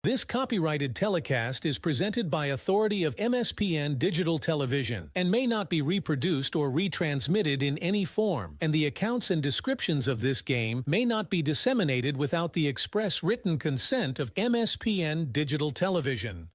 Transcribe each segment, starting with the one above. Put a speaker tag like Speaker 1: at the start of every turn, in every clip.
Speaker 1: This copyrighted telecast is presented by authority of MSPN Digital Television and may not be reproduced or retransmitted in any form, and the accounts and descriptions of this game may not be disseminated without the express written consent of MSPN Digital Television.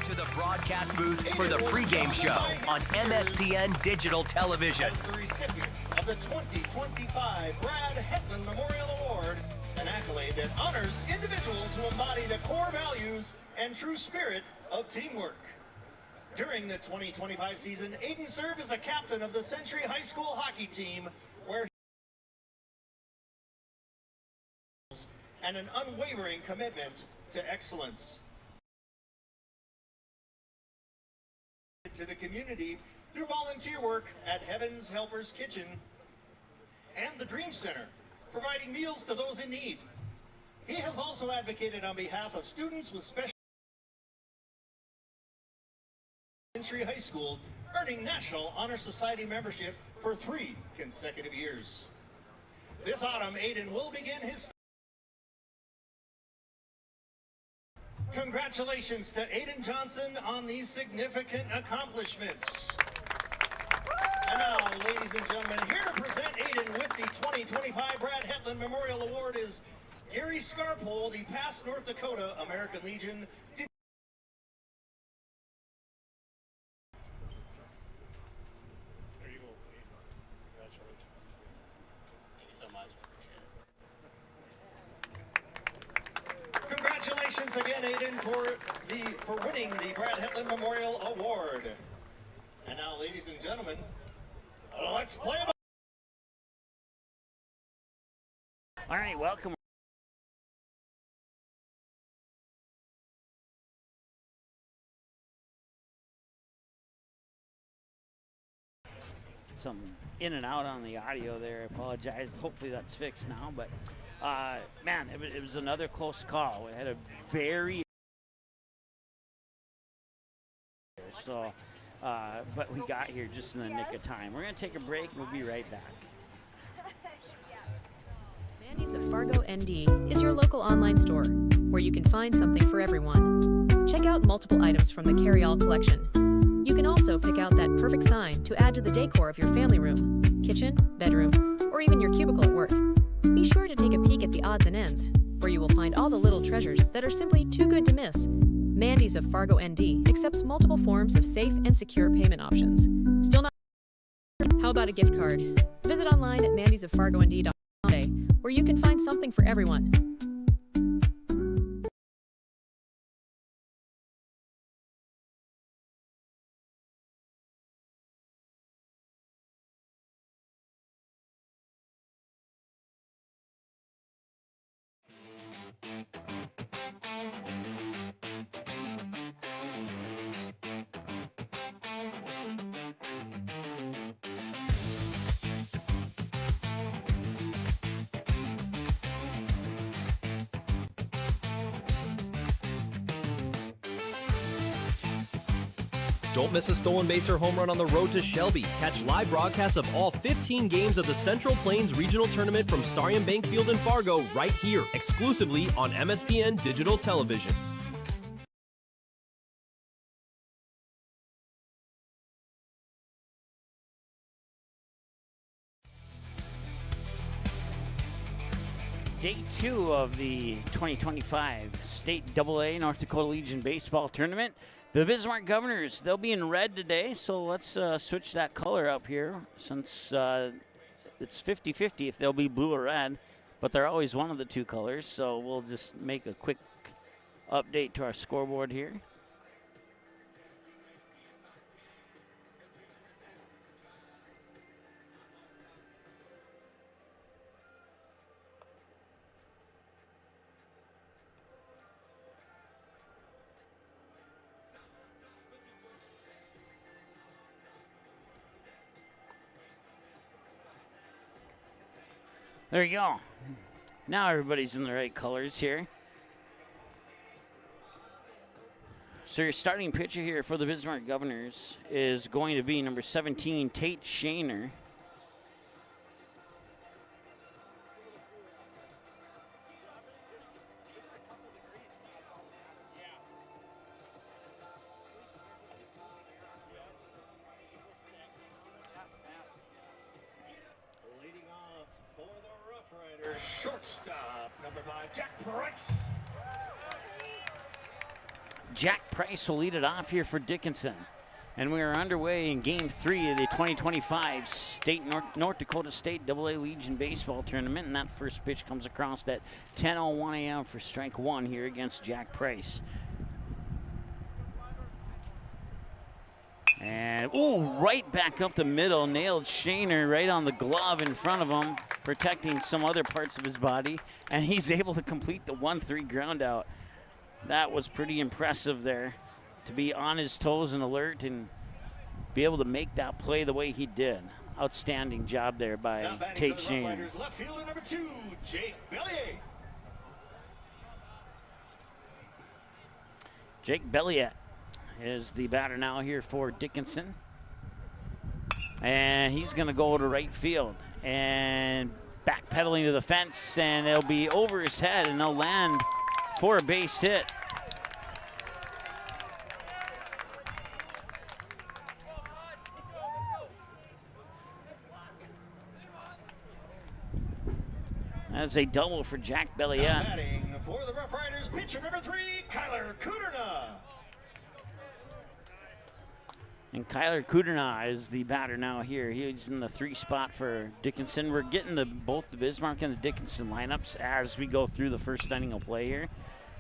Speaker 2: To the broadcast booth for the pregame show on MSPN Digital Television.
Speaker 3: As the recipient of the 2025 Brad Hetland Memorial Award, an accolade that honors individuals who embody the core values and true spirit of teamwork. During the 2025 season, Aiden served as a captain of the Century High School hockey team, where and an unwavering commitment to excellence. To the community through volunteer work at Heaven's Helpers Kitchen and the Dream Center, providing meals to those in need. He has also advocated on behalf of students with special Century High School, earning National Honor Society membership for 3 consecutive years. This autumn, Aiden will begin his Congratulations to Aiden Johnson on these significant accomplishments. And now, ladies and gentlemen, here to present Aiden with the 2025 Brad Hetland Memorial Award is Gary Scarpole, the past North Dakota American Legion. There you go, Aiden. Congratulations. Thank you so much. Congratulations again, Aiden, for winning the Brad Hetland Memorial Award. And now, ladies and gentlemen, let's play it.
Speaker 4: All right, welcome. Some in and out on the audio there. I apologize. Hopefully that's fixed now, but man, it was another close call. We had a very but we got here just in the nick of time. We're going to take a break. We'll be right back.
Speaker 5: Mandy's of Fargo ND is your local online store where you can find something for everyone. Check out multiple items from the carry-all collection. You can also pick out that perfect sign to add to the decor of your family room, kitchen, bedroom, or even your cubicle at work. Be sure to take a peek at the odds and ends, where you will find all the little treasures that are simply too good to miss. Mandy's of Fargo ND accepts multiple forms of safe and secure payment options. Still not? How about a gift card? Visit online at mandysoffargond.com today, where you can find something for everyone.
Speaker 6: Don't miss a stolen base or home run on the road to Shelby. Catch live broadcasts of all 15 games of the Central Plains Regional Tournament from Starion Bank Field in Fargo right here, exclusively on MSPN Digital Television.
Speaker 4: Day 2 of the 2025 State AA North Dakota Legion Baseball Tournament. The Bismarck Governors, they'll be in red today, so let's switch that color up here since it's 50-50 if they'll be blue or red, but they're always one of the two colors, so we'll just make a quick update to our scoreboard here. There you go. Now everybody's in the right colors here. So your starting pitcher here for the Bismarck Governors is going to be number 17, Tate Shaner.
Speaker 3: Leading off for the Rough Riders, shortstop, number 5, Jack Price.
Speaker 4: Jack Price will lead it off here for Dickinson. And we are underway in Game 3 of the 2025 North Dakota State AA Legion Baseball Tournament. And that first pitch comes across at 10:01 a.m. for strike one here against Jack Price. And, right back up the middle. Nailed Shaner right on the glove in front of him, protecting some other parts of his body. And he's able to complete the 1-3 ground out. That was pretty impressive there, to be on his toes and alert and be able to make that play the way he did. Outstanding job there by Tate Shaner.
Speaker 3: Left fielder number 2, Jake Bellier.
Speaker 4: Jake Bellier is the batter now here for Dickinson. And he's going to go to right field and backpedaling to the fence, and it'll be over his head, and they'll land for a base hit. That's a double for Jack Bellier.
Speaker 3: Batting for the Rough Riders, pitcher number 3, Kyler Kuderna.
Speaker 4: And Kyler Kuderna is the batter now here. He's in the 3 spot for Dickinson. We're getting both the Bismarck and the Dickinson lineups as we go through the first inning of play here,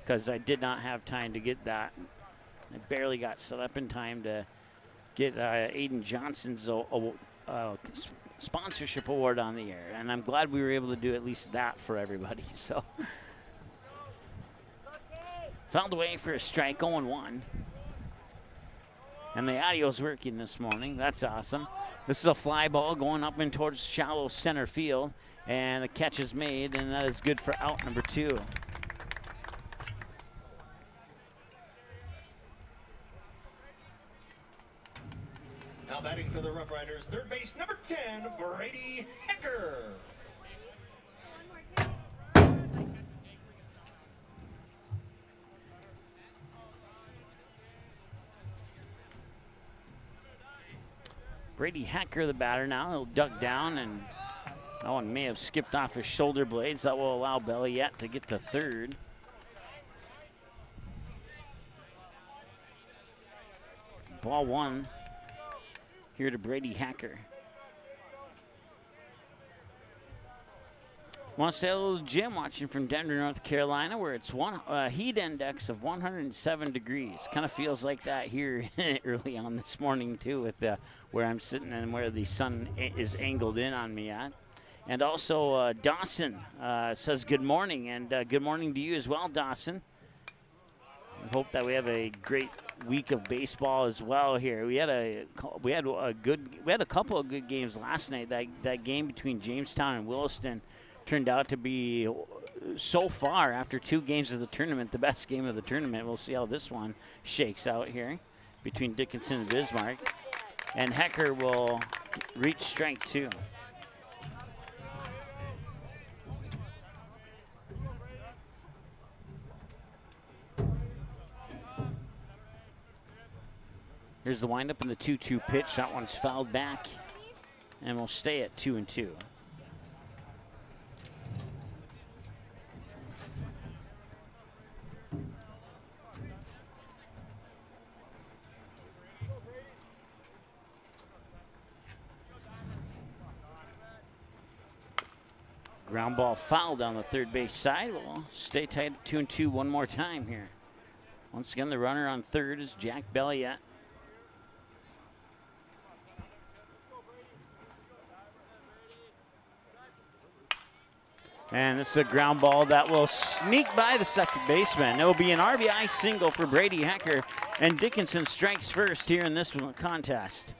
Speaker 4: because I did not have time to get that. I barely got set up in time to get Aiden Johnson's sponsorship award on the air, and I'm glad we were able to do at least that for everybody. So found a way for a strike, 0-1. And the audio's working this morning. That's awesome. This is a fly ball going up and towards shallow center field, and the catch is made, and that is good for out number 2.
Speaker 3: Now batting for the Rough Riders, third base number 10, Brady Hecker.
Speaker 4: Brady Hecker, the batter now. He'll duck down, and that one may have skipped off his shoulder blades. That will allow Belliet to get to third. Ball 1 here to Brady Hecker. Want to say hello to Jim watching from Denver, North Carolina, where it's heat index of 107 degrees. Kind of feels like that here early on this morning too, with where I'm sitting and where the sun is angled in on me at. And also Dawson says good morning, and good morning to you as well, Dawson. I hope that we have a great week of baseball as well here. We had a couple of good games last night. That game between Jamestown and Williston turned out to be, so far after 2 games of the tournament, the best game of the tournament. We'll see how this one shakes out here between Dickinson and Bismarck. And Hecker will reach strike 2. Here's the windup and the 2-2 pitch. That one's fouled back, and we'll stay at 2-2. Ground ball foul down the third base side. We'll stay tight at 2-2 one more time here. Once again, the runner on third is Jack Belliet. And this is a ground ball that will sneak by the second baseman. It will be an RBI single for Brady Hecker, and Dickinson strikes first here in this contest.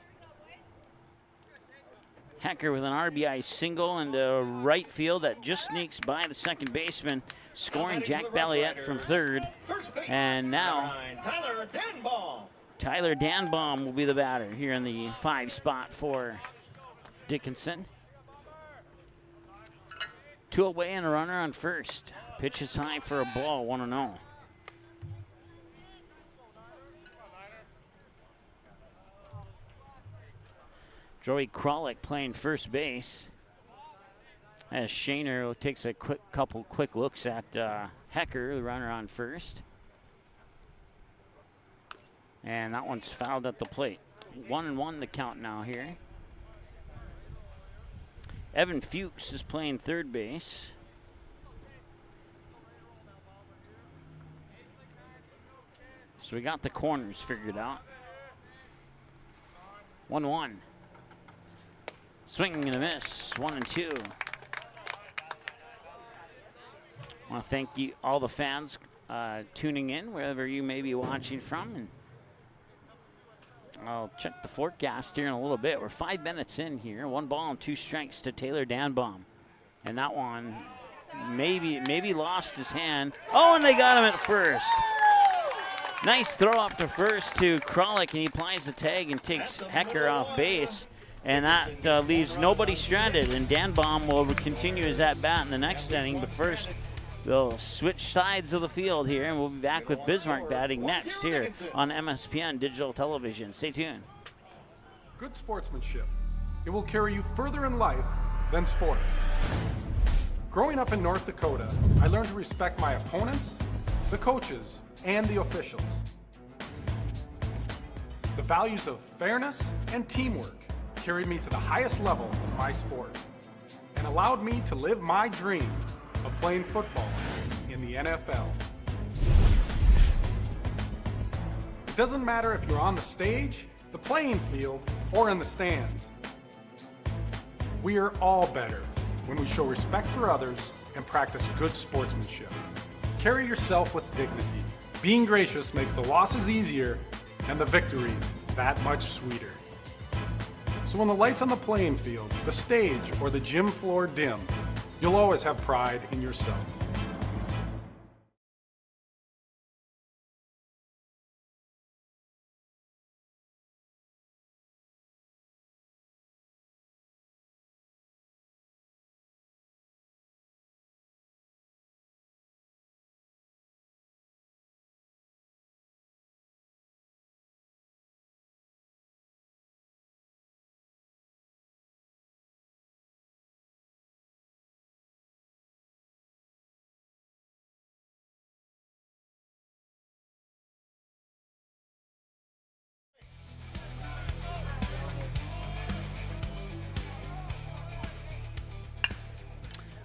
Speaker 4: Hecker with an RBI single into right field that just sneaks by the second baseman, scoring Jack Balliette from third. And now Tyler Danbaum will be the batter here in the 5 spot for Dickinson. 2 away and a runner on first. Pitch is high for a ball, 1-0. Joey Kralik playing first base as Shaner takes a couple quick looks at Hecker, the runner on first. And that one's fouled at the plate. 1-1 the count now here. Evan Fuchs is playing third base. So we got the corners figured out. 1-1. Swinging and a miss, 1-2. I want to thank you, all the fans tuning in, wherever you may be watching from. And I'll check the forecast here in a little bit. We're 5 minutes in here. 1 ball and 2 strikes to Taylor Danbaum. And that one maybe lost his hand. Oh, and they got him at first. Nice throw up to first to Kralik, and he applies the tag and takes Hecker off base. And that leaves nobody stranded, and Danbaum will continue his at-bat in the next inning. But first, they'll switch sides of the field here, and we'll be back with Bismarck batting next here on MSPN Digital Television. Stay tuned.
Speaker 7: Good sportsmanship. It will carry you further in life than sports. Growing up in North Dakota, I learned to respect my opponents, the coaches, and the officials. The values of fairness and teamwork carried me to the highest level in my sport and allowed me to live my dream of playing football in the NFL. It doesn't matter if you're on the stage, the playing field, or in the stands. We are all better when we show respect for others and practice good sportsmanship. Carry yourself with dignity. Being gracious makes the losses easier and the victories that much sweeter. So when the lights on the playing field, the stage, or the gym floor dim, you'll always have pride in yourself.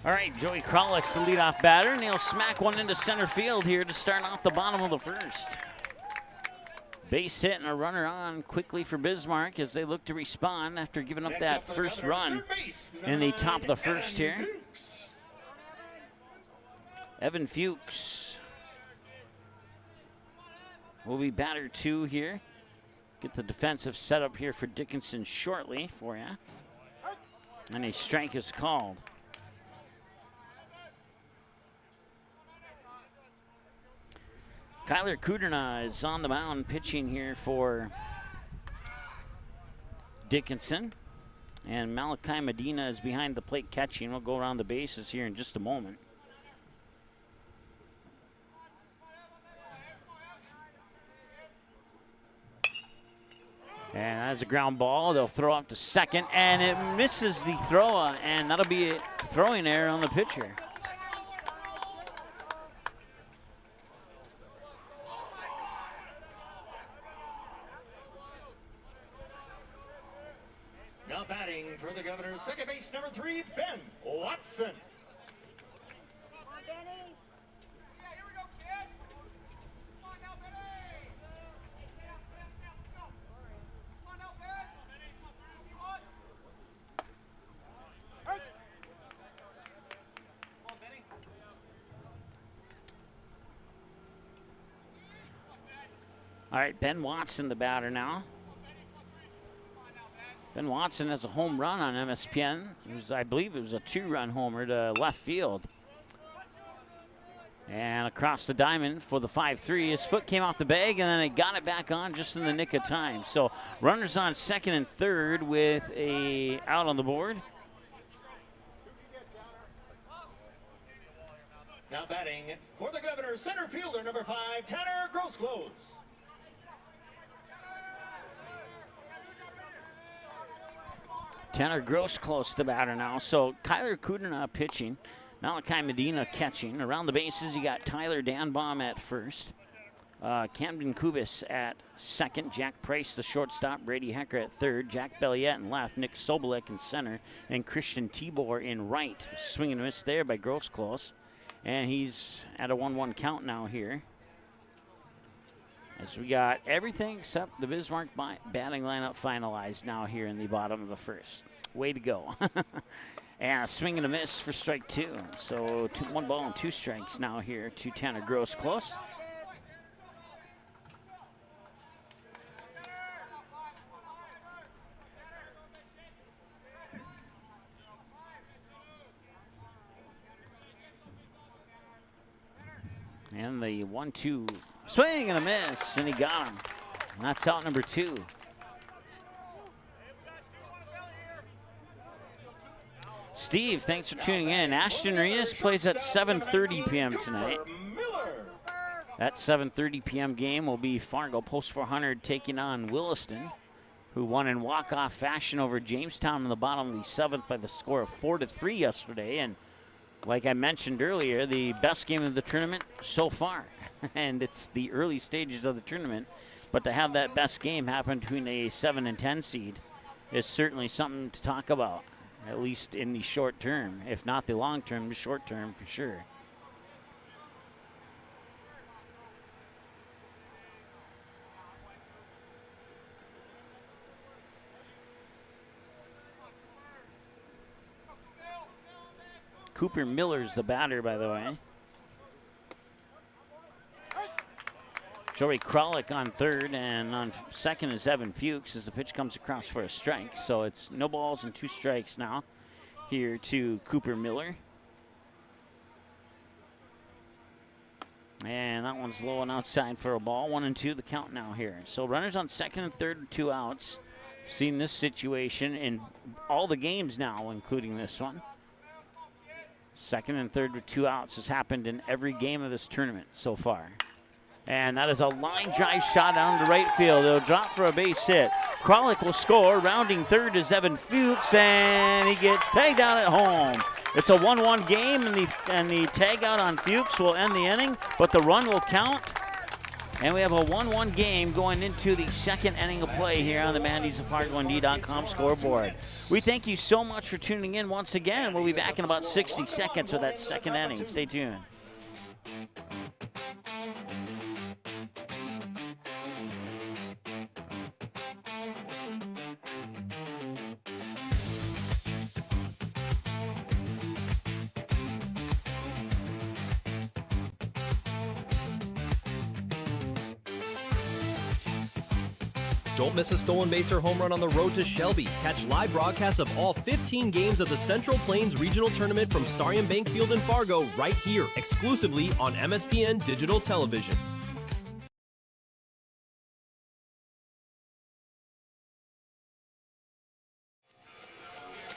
Speaker 4: All right, Joey Kralik's the leadoff batter, and he'll smack one into center field here to start off the bottom of the first. Base hit and a runner on quickly for Bismarck as they look to respond after giving up that first run in the top of the first here. Evan Fuchs will be batter 2 here. Get the defensive setup here for Dickinson shortly for you. And a strike is called. Kyler Kudrna is on the mound pitching here for Dickinson. And Malachi Medina is behind the plate catching. We'll go around the bases here in just a moment. And that's a ground ball. They'll throw up to second, and it misses the throw, and that'll be a throwing error on the pitcher.
Speaker 3: Now batting for the Governors, second base number 3, Ben Watson.
Speaker 8: Come on, Benny. Yeah, here we go, kid. Come on now, Benny. Come on now, Ben. Hey. Come on, Benny.
Speaker 4: All right, Ben Watson, the batter now. Ben Watson has a home run on MSPN. I believe it was a 2-run homer to left field. And across the diamond for the 5-3. His foot came off the bag, and then he got it back on just in the nick of time. So runners on second and third with a out on the board.
Speaker 3: Now batting for the Governors, center fielder number 5, Tanner Grossclose.
Speaker 4: Tanner Grossclose the batter now. So Kyler Kudina pitching. Malachi Medina catching. Around the bases, you got Tyler Danbaum at first. Camden Kubis at second. Jack Price, the shortstop. Brady Hecker at third. Jack Belliette in left. Nick Sobolek in center. And Christian Tibor in right. Swing and miss there by Grossclose. And he's at a 1-1 count now here. As we got everything except the Bismarck batting lineup finalized now here in the bottom of the first. Way to go. And a swing and a miss for strike 2. So 1 ball and 2 strikes now here to Tanner Grossclose. And the 1-2 swing and a miss, and he got him. And that's out number 2. Steve, thanks for tuning in. Ashton Arenas plays at 7:30 p.m. tonight. That 7:30 p.m. game will be Fargo Post 400 taking on Williston, who won in walk-off fashion over Jamestown in the bottom of the 7th by the score of 4-3 yesterday. And like I mentioned earlier, the best game of the tournament so far. And it's the early stages of the tournament. But to have that best game happen between a 7 and 10 seed is certainly something to talk about, at least in the short term. If not the long term, the short term for sure. Cooper Miller's the batter, by the way. Joey Kralik on third, and on second is Evan Fuchs as the pitch comes across for a strike. So it's no balls and 2 strikes now here to Cooper Miller. And that one's low and outside for a ball. 1-2 the count now here. So runners on second and third with 2 outs. Seen this situation in all the games now, including this one. Second and third with 2 outs has happened in every game of this tournament so far. And that is a line drive shot down to right field. It'll drop for a base hit. Kralik will score. Rounding third is Evan Fuchs, and he gets tagged out at home. It's a 1-1 game, and the tag out on Fuchs will end the inning, but the run will count. And we have a 1-1 game going into the second inning of play here on the Mandy's of FargoND.com scoreboard. We thank you so much for tuning in once again. We'll be back in about 60 seconds with that second inning. Stay tuned.
Speaker 6: Don't miss a stolen base or home run on the road to Shelby. Catch live broadcasts of all 15 games of the Central Plains Regional Tournament from Starion Bank Field in Fargo right here, exclusively on MSPN Digital Television.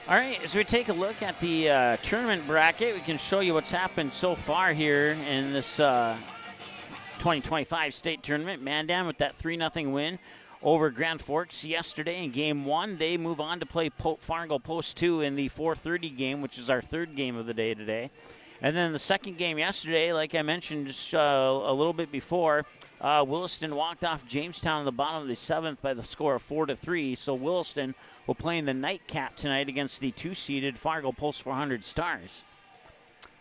Speaker 4: All right, as we take a look at the tournament bracket, we can show you what's happened so far here in this 2025 state tournament. Mandan with that 3-0 win over Grand Forks yesterday in Game 1. They move on to play Fargo Post 2 in the 4:30 game, which is our third game of the day today. And then the second game yesterday, like I mentioned just a little bit before, Williston walked off Jamestown in the bottom of the 7th by the score of 4-3. So Williston will play in the nightcap tonight against the 2-seeded Fargo Post 400 Stars.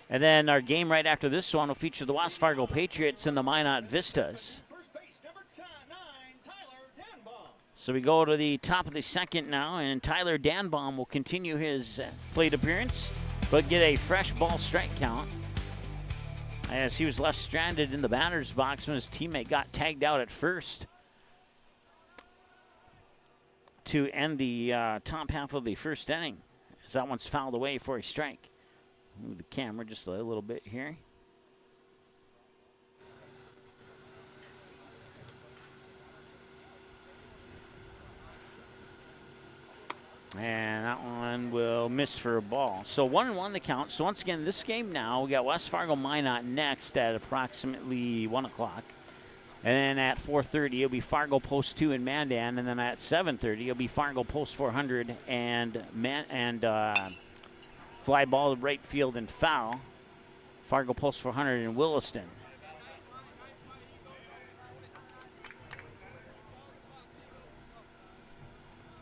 Speaker 4: And then our game right after this one will feature the West Fargo Patriots and the Minot Vistas. So we go to the top of the second now, and Tyler Danbaum will continue his plate appearance, but get a fresh ball strike count as he was left stranded in the batter's box when his teammate got tagged out at first. to end the top half of the first inning, as that one's fouled away for a strike. Move the camera just a little bit here. And that one will miss for a ball. So 1-1 the count. So once again, this game now, we got West Fargo Minot next at approximately 1 o'clock. And then at 4:30, it'll be Fargo Post 2 in Mandan. And then at 7:30, it'll be Fargo Post 400 and fly ball to right field and foul. Fargo Post 400 in Williston.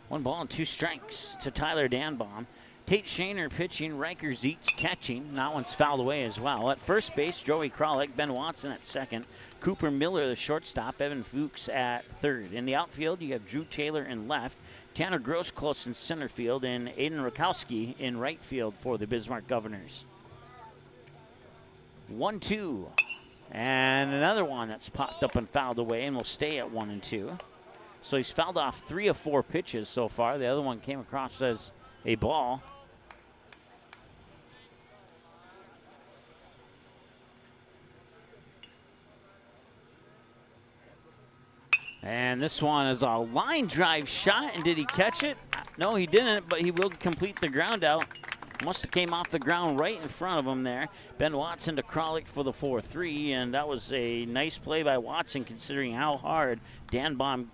Speaker 4: One ball and 2 strikes to Tyler Danbaum. Tate Shaner pitching, Riker Zeitz catching. That one's fouled away as well. At first base, Joey Kralik, Ben Watson at second, Cooper Miller, the shortstop, Evan Fuchs at third. In the outfield, you have Drew Taylor in left, Tanner Grosclose in center field, and Aiden Rakowski in right field for the Bismarck Governors. 1-2. And another one that's popped up and fouled away and will stay at 1-2. So he's fouled off 3 of 4 pitches so far. The other one came across as a ball. And this one is a line drive shot. And did he catch it? No, he didn't, but he will complete the ground out. Must have came off the ground right in front of him there. Ben Watson to Kralik for the 4-3, and that was a nice play by Watson considering how hard Danbaum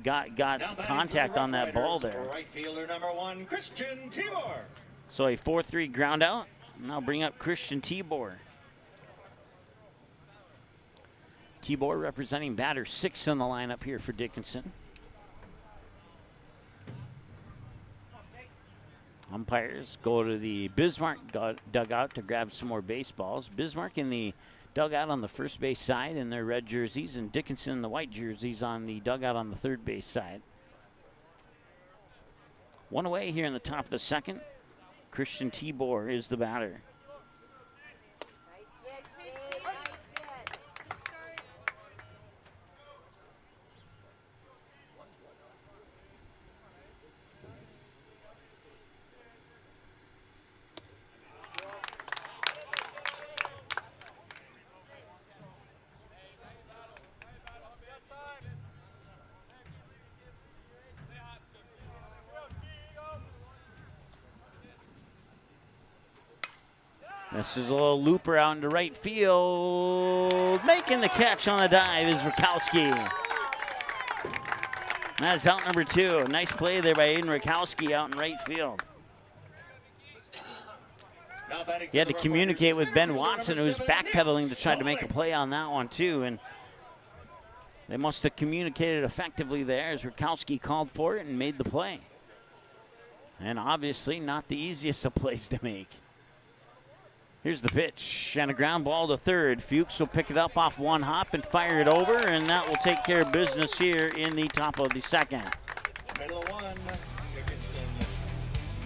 Speaker 4: got contact on that ball there.
Speaker 3: Right fielder number 1, Christian Tibor.
Speaker 4: So a 4-3 ground out. Now bring up Christian Tibor. Tibor representing batter 6 in the lineup here for Dickinson. Umpires go to the Bismarck dugout to grab some more baseballs. Bismarck in the dugout on the first base side in their red jerseys, and Dickinson in the white jerseys on the dugout on the third base side. One away here in the top of the second. Christian Tibor is the batter. This is a little looper out into right field. Making the catch on the dive is Rakowski. That's out number 2. Nice play there by Aiden Rakowski out in right field. He had to communicate with Ben Watson, who was backpedaling to try to make a play on that one too. And they must have communicated effectively there as Rakowski called for it and made the play. And obviously not the easiest of plays to make. Here's the pitch, and a ground ball to third. Fuchs will pick it up off one hop and fire it over, and that will take care of business here in the top of the second.
Speaker 3: Middle of 1, Dickinson.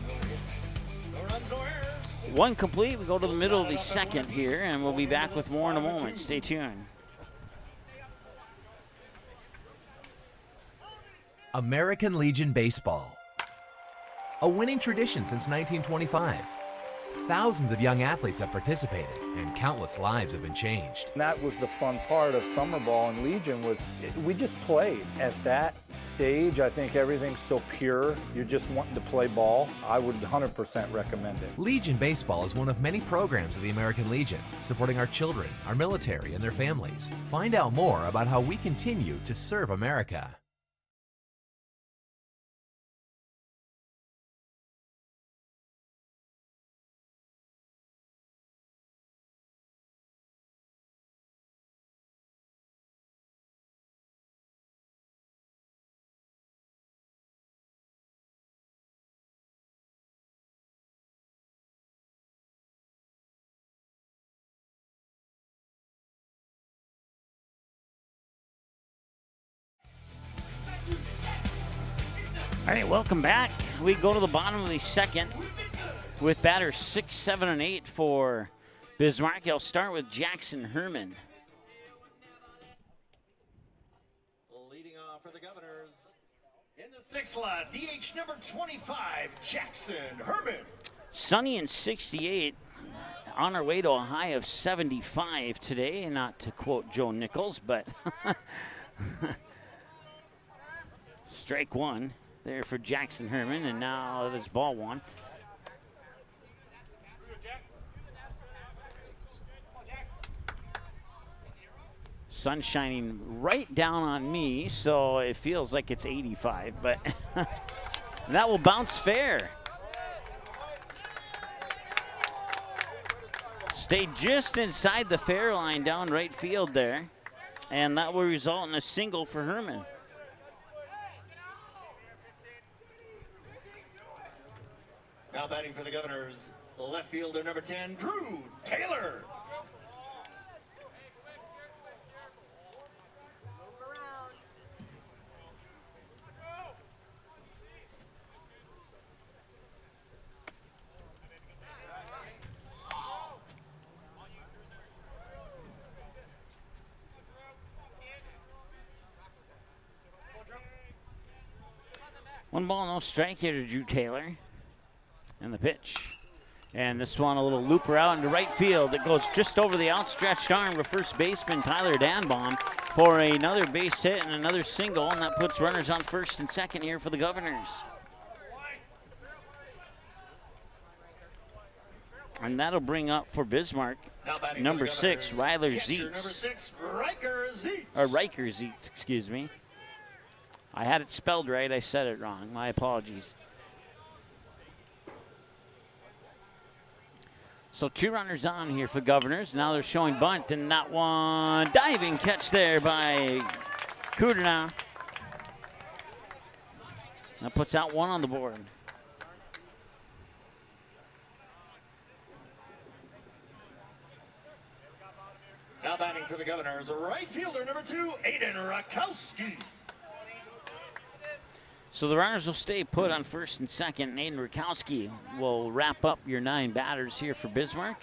Speaker 3: No hits, no runs, no errors.
Speaker 4: One complete. We go to the middle of the second here, and we'll be back with more in a moment. Stay tuned.
Speaker 9: American Legion Baseball. A winning tradition since 1925. Thousands of young athletes have participated, and countless lives have been changed.
Speaker 10: And that was the fun part of summer ball and Legion was we just played. At that stage, I think everything's so pure. You're just wanting to play ball. I would 100% recommend it.
Speaker 9: Legion Baseball is one of many programs of the American Legion, supporting our children, our military, and their families. Find out more about how we continue to serve America.
Speaker 4: All right, welcome back. We go to the bottom of the second with batters 6, 7, and 8 for Bismarck. I'll start with Jackson Herman.
Speaker 3: Leading off for the Governors in the Sixth slot, DH number 25, Jackson Herman.
Speaker 4: Sunny and 68. On our way to a high of 75 today, not to quote Joe Nichols, but strike one there for Jackson Herman, and now there's ball one. Sun shining right down on me, so it feels like it's 85, but that will bounce fair. Stayed just inside the fair line down right field there, and that will result in a single for Herman.
Speaker 3: Now batting for the Governors, left fielder number 10, Drew Taylor.
Speaker 4: One ball, no strike here to Drew Taylor. And the pitch. And this one, a little looper out into right field. It goes just over the outstretched arm to first baseman Tyler Danbaum for another base hit and another single, and that puts runners on first and second here for the Governors. And that'll bring up for Bismarck number 6, Ryler Zietz.
Speaker 3: Number 6, Riker Zietz.
Speaker 4: Or Riker Zietz, excuse me. I had it spelled right, I said it wrong. My apologies. So 2 runners on here for Governors. Now they're showing bunt, and that one diving catch there by Kudrna. That puts out 1 on the board.
Speaker 3: Now batting for the Governors, right fielder number 2, Aiden Rakowski.
Speaker 4: So the runners will stay put on first and second. Aiden Rakowski will wrap up your 9 batters here for Bismarck,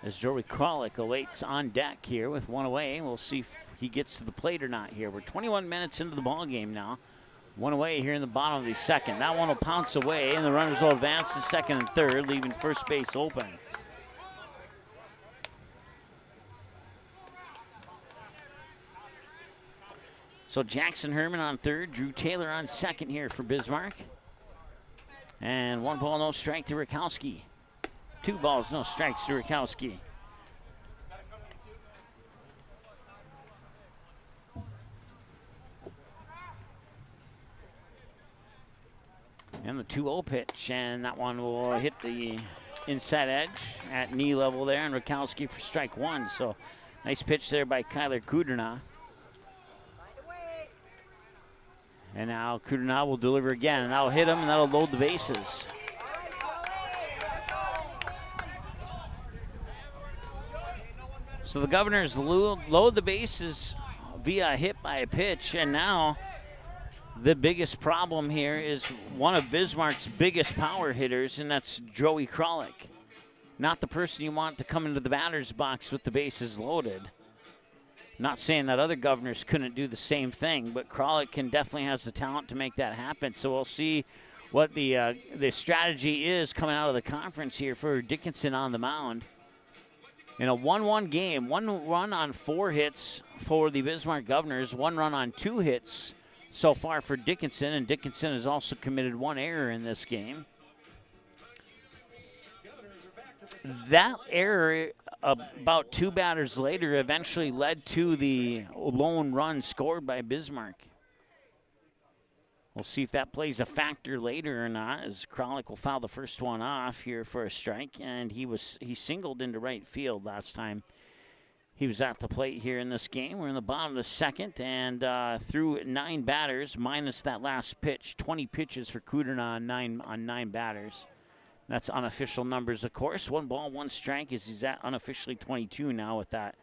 Speaker 4: as Joey Kralik awaits on deck here with 1 away. We'll see if he gets to the plate or not here. We're 21 minutes into the ball game now. 1 away here in the bottom of the second. That one will pounce away, and the runners will advance to second and third, leaving first base open. So Jackson Herman on third, Drew Taylor on second here for Bismarck. And 1 ball, no strike to Rakowski. 2 balls, no strikes to Rakowski. And the 2-0 pitch, and that one will hit the inside edge at knee level there, and Rakowski for strike 1. So nice pitch there by Kyler Kudrna. And now Kudrna will deliver again, and that'll hit him, and that'll load the bases. So the Governors load the bases via a hit by a pitch, and now the biggest problem here is one of Bismarck's biggest power hitters, and that's Joey Kralik. Not the person you want to come into the batter's box with the bases loaded. Not saying that other Governors couldn't do the same thing, but Kralik definitely has the talent to make that happen. So we'll see what the strategy is coming out of the conference here for Dickinson on the mound. In a 1-1 game, 1 run on 4 hits for the Bismarck Governors, 1 run on 2 hits so far for Dickinson, and Dickinson has also committed 1 error in this game. That error about 2 batters later eventually led to the lone run scored by Bismarck. We'll see if that plays a factor later or not, as Kralik will foul the first one off here for a strike, and he singled into right field last time he was at the plate here in this game. We're in the bottom of the second, and through 9 batters minus that last pitch, 20 pitches for Kudrna on 9 batters. That's unofficial numbers, of course. 1 ball, 1 strike, as he's at unofficially 22 now with that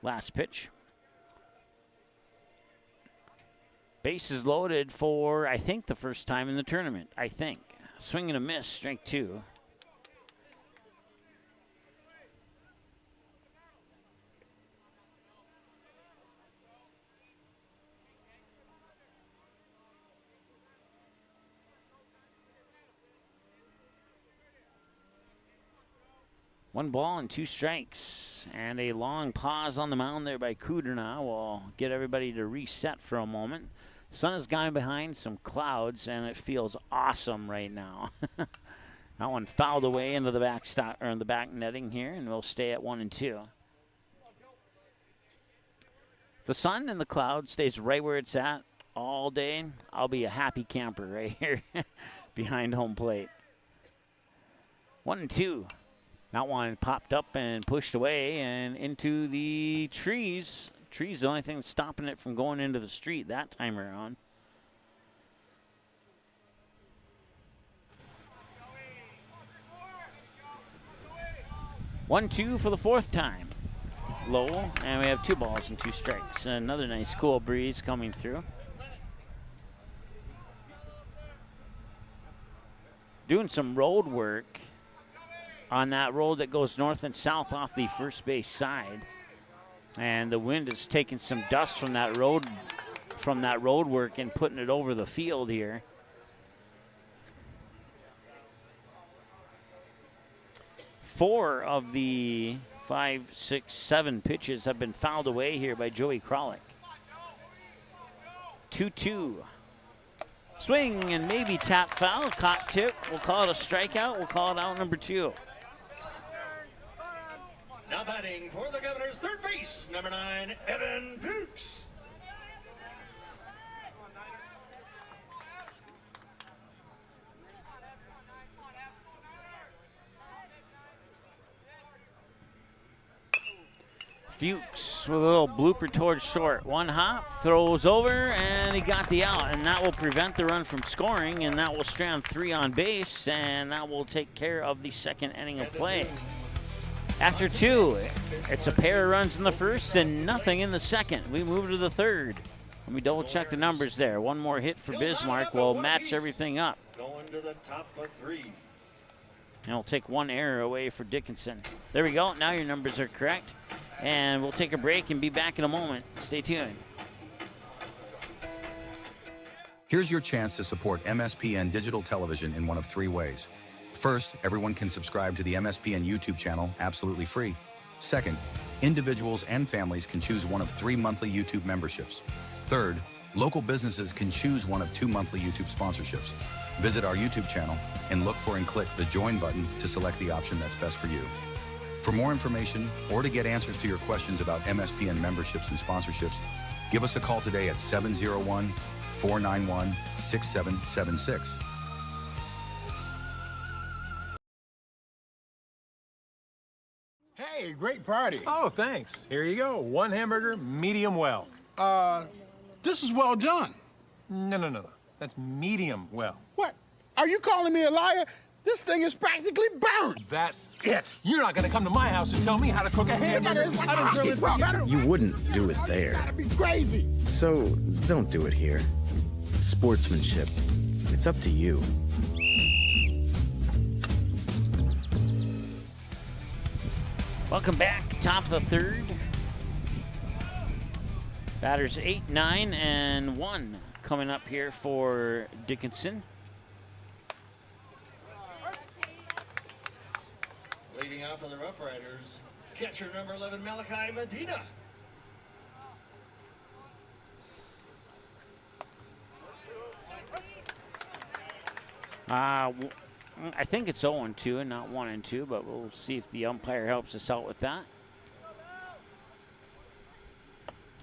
Speaker 4: last pitch. Bases loaded for, I think, the first time in the tournament. I think. Swing and a miss, strike 2. 1 ball and 2 strikes. And a long pause on the mound there by Kudrna will get everybody to reset for a moment. Sun has gone behind some clouds, and it feels awesome right now. That one fouled away into the backstop or in the back netting here, and we'll stay at 1-2. The sun and the cloud stays right where it's at all day. I'll be a happy camper right here behind home plate. 1-2. That one popped up and pushed away and into the trees. Trees, the only thing that's stopping it from going into the street that time around. 1-2 for the 4th time. Low, and we have 2 balls and 2 strikes. Another nice cool breeze coming through. Doing some road work on that road that goes north and south off the first base side. And the wind is taking some dust from that road work and putting it over the field here. Four of the 5, 6, 7 pitches have been fouled away here by Joey Kralik. 2-2. Swing and maybe tap foul. Caught tip. We'll call it a strikeout. We'll call it out number 2.
Speaker 3: Now batting for the Governors, third base, number 9, Evan Fuchs.
Speaker 4: Fuchs with a little blooper towards short. 1 hop, throws over, and he got the out. And that will prevent the run from scoring, and that will strand 3 on base, and that will take care of the 2nd inning of play. After 2, it's a pair of runs in the 1st and nothing in the 2nd. We move to the 3rd. Let me double check the numbers there. 1 more hit for Bismarck will match everything up.
Speaker 3: Going to the top of 3.
Speaker 4: And we'll take 1 error away for Dickinson. There we go. Now your numbers are correct. And we'll take a break and be back in a moment. Stay tuned.
Speaker 11: Here's your chance to support MSPN Digital Television in one of 3 ways. First, everyone can subscribe to the MSPN YouTube channel absolutely free. Second, individuals and families can choose one of 3 monthly YouTube memberships. Third, local businesses can choose one of 2 monthly YouTube sponsorships. Visit our YouTube channel and look for and click the join button to select the option that's best for you. For more information or to get answers to your questions about MSPN memberships and sponsorships, give us a call today at 701-491-6776.
Speaker 12: Hey, great party.
Speaker 13: Oh, thanks. Here you go. 1 hamburger, medium well.
Speaker 12: This is well done.
Speaker 13: No. That's medium well.
Speaker 12: What? Are you calling me a liar? This thing is practically burnt.
Speaker 13: That's it. You're not gonna come to my house and tell me how to cook a hamburger.
Speaker 14: You wouldn't do it there.
Speaker 12: You gotta be crazy.
Speaker 14: So don't do it here. Sportsmanship. It's up to you.
Speaker 4: Welcome back. Top of the 3rd. Batters 8, 9, and 1 coming up here for Dickinson.
Speaker 3: Leading off for the Rough Riders, catcher number 11, Malachi Medina.
Speaker 4: I think it's 0-2 and not 1-2, but we'll see if the umpire helps us out with that.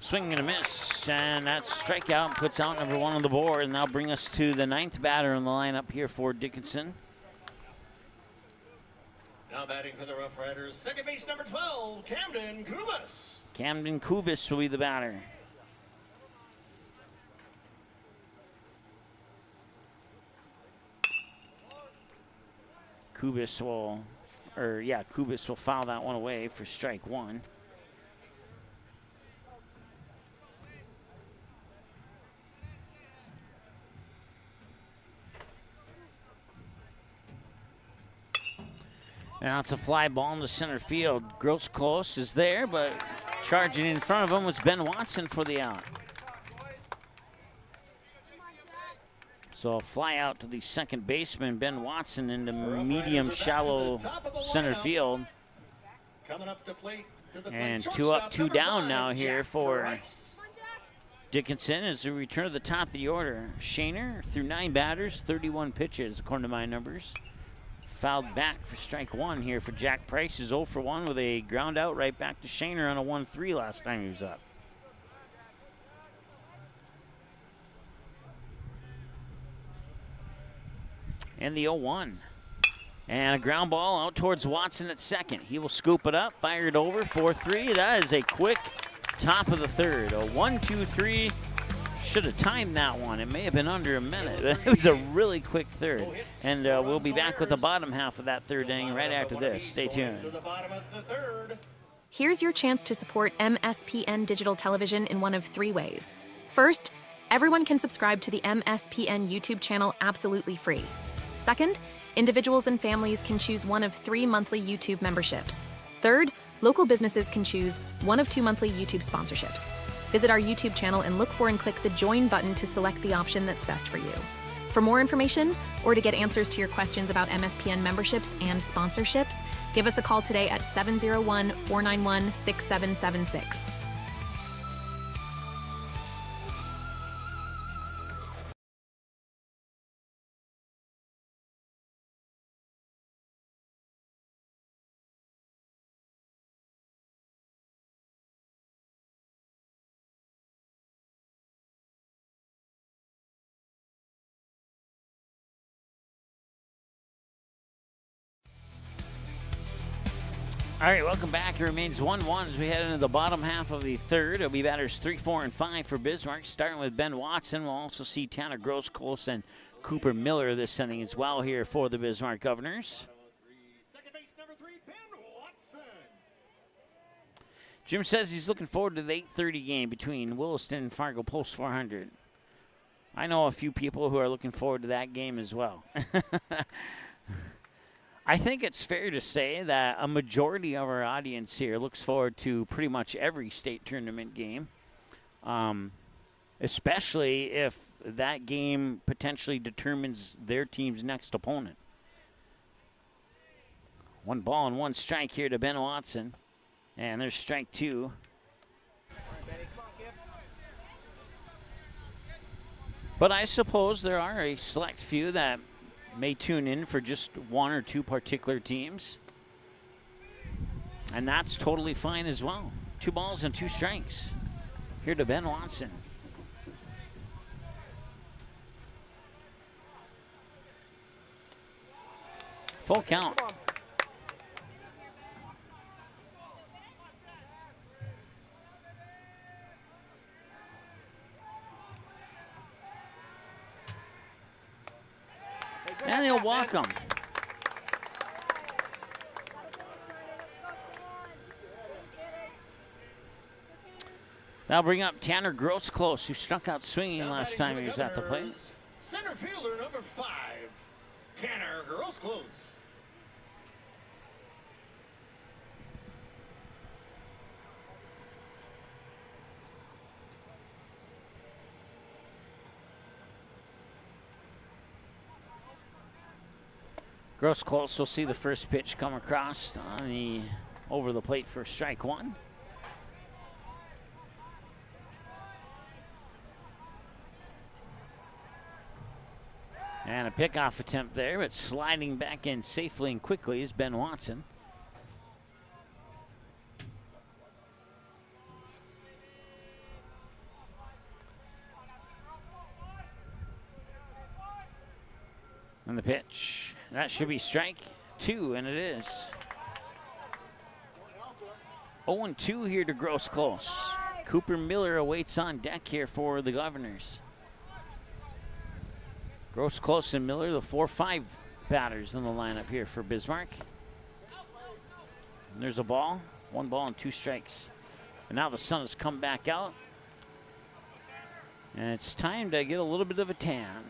Speaker 4: Swing and a miss, and that strikeout puts out number 1 on the board, and that'll bring us to the 9th batter in the lineup here for Dickinson.
Speaker 3: Now batting for the Rough Riders, second base number 12, Camden Kubas.
Speaker 4: Camden Kubas will be the batter. Kubas will foul that one away for strike 1. Now it's a fly ball in the center field. Gross close is there, but charging in front of him was Ben Watson for the out. So a fly out to the second baseman, Ben Watson, into medium shallow center field.
Speaker 3: Coming up to plate to the
Speaker 4: And
Speaker 3: plate,
Speaker 4: 2 up,
Speaker 3: shortstop,
Speaker 4: 2
Speaker 3: number
Speaker 4: down
Speaker 3: 5,
Speaker 4: now here
Speaker 3: Jack
Speaker 4: for
Speaker 3: Price.
Speaker 4: Dickinson as we return to the top of the order. Shaner through 9 batters, 31 pitches, according to my numbers. Fouled back for strike 1 here for Jack Price, who's 0 for 1 with a ground out right back to Shaner on a 1-3 last time he was up. And the 0-1. And a ground ball out towards Watson at second. He will scoop it up, fire it over, 4-3. That is a quick top of the third. A 1-2-3. Should have timed that one. It may have been under a minute. It was a really quick third. And we'll be back with the bottom half of that third inning right after this. Stay tuned.
Speaker 15: Here's your chance to support MSPN Digital Television in one of 3 ways. First, everyone can subscribe to the MSPN YouTube channel absolutely free. Second, individuals and families can choose one of 3 monthly YouTube memberships. Third, local businesses can choose one of 2 monthly YouTube sponsorships. Visit our YouTube channel and look for and click the Join button to select the option that's best for you. For more information or to get answers to your questions about MSPN memberships and sponsorships, give us a call today at 701-491-6776.
Speaker 4: All right, welcome back. It remains 1-1 as we head into the bottom half of the third. It'll be batters 3, 4, and 5 for Bismarck, starting with Ben Watson. We'll also see Tanner Gross-Close and Cooper Miller this inning as well here for the Bismarck Governors.
Speaker 3: Second base, number 3, Ben Watson.
Speaker 4: Jim says he's looking forward to the 8:30 game between Williston and Fargo Post 400. I know a few people who are looking forward to that game as well. I think it's fair to say that a majority of our audience here looks forward to pretty much every state tournament game, especially if that game potentially determines their team's next opponent. 1 ball and 1 strike here to Ben Watson, and there's strike 2. But I suppose there are a select few that may tune in for just 1 or 2 particular teams. And that's totally fine as well. 2 balls and 2 strikes. Here to Ben Watson. Full count. And he'll walk him. That'll bring up Tanner Gross-Close, who struck out swinging last time he was at the plate.
Speaker 3: Center fielder number 5, Tanner Gross-Close.
Speaker 4: Gross-Close will see the first pitch come across on the over the plate for strike 1. And a pickoff attempt there, but sliding back in safely and quickly is Ben Watson. And the pitch. That should be strike 2, and it is. 0-2 here to Gross-Close. Cooper Miller awaits on deck here for the Governors. Gross-Close and Miller, the 4-5 batters in the lineup here for Bismarck. And there's a ball. 1 ball and 2 strikes. And now the sun has come back out. And it's time to get a little bit of a tan.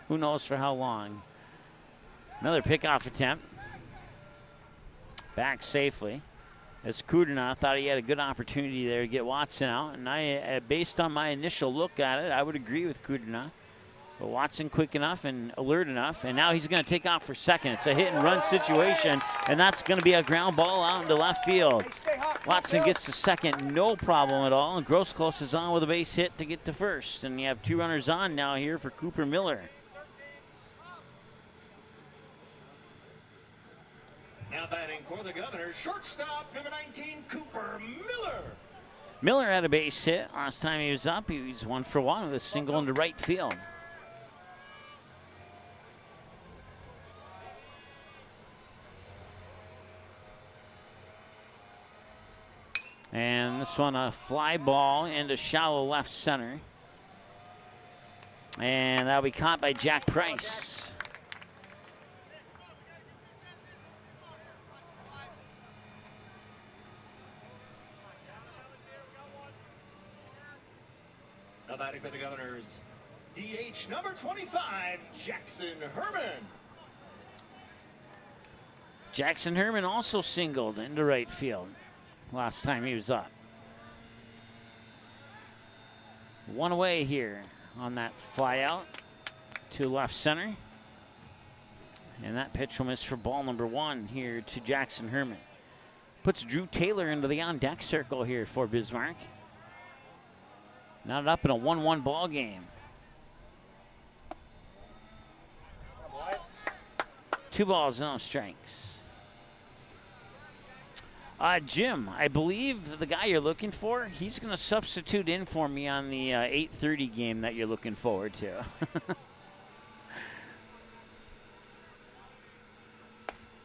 Speaker 4: Who knows for how long. Another pickoff attempt. Back safely. As Kudrna thought he had a good opportunity there to get Watson out. And I, based on my initial look at it, I would agree with Kudrna. But Watson quick enough and alert enough, and now he's going to take off for second. It's a hit-and-run situation, and that's going to be a ground ball out into left field. Watson gets to second, no problem at all, and Grosclose is on with a base hit to get to first. And you have 2 runners on now here for Cooper Miller.
Speaker 3: Now batting for the Governors, shortstop, number 19, Cooper Miller.
Speaker 4: Miller had a base hit last time he was up. He was 1 for 1 with a single into right field. And this one, a fly ball into shallow left center. And that'll be caught by Jack Price.
Speaker 3: Now batting for the Governors, DH number 25, Jackson Herman.
Speaker 4: Jackson Herman also singled into right field last time he was up. 1 away here on that fly out to left center. And that pitch will miss for ball number 1 here to Jackson Herman. Puts Drew Taylor into the on-deck circle here for Bismarck. Not up in a 1-1 ball game. 2 balls, no strikes. Jim, I believe the guy you're looking for, he's going to substitute in for me on the 8:30 game that you're looking forward to.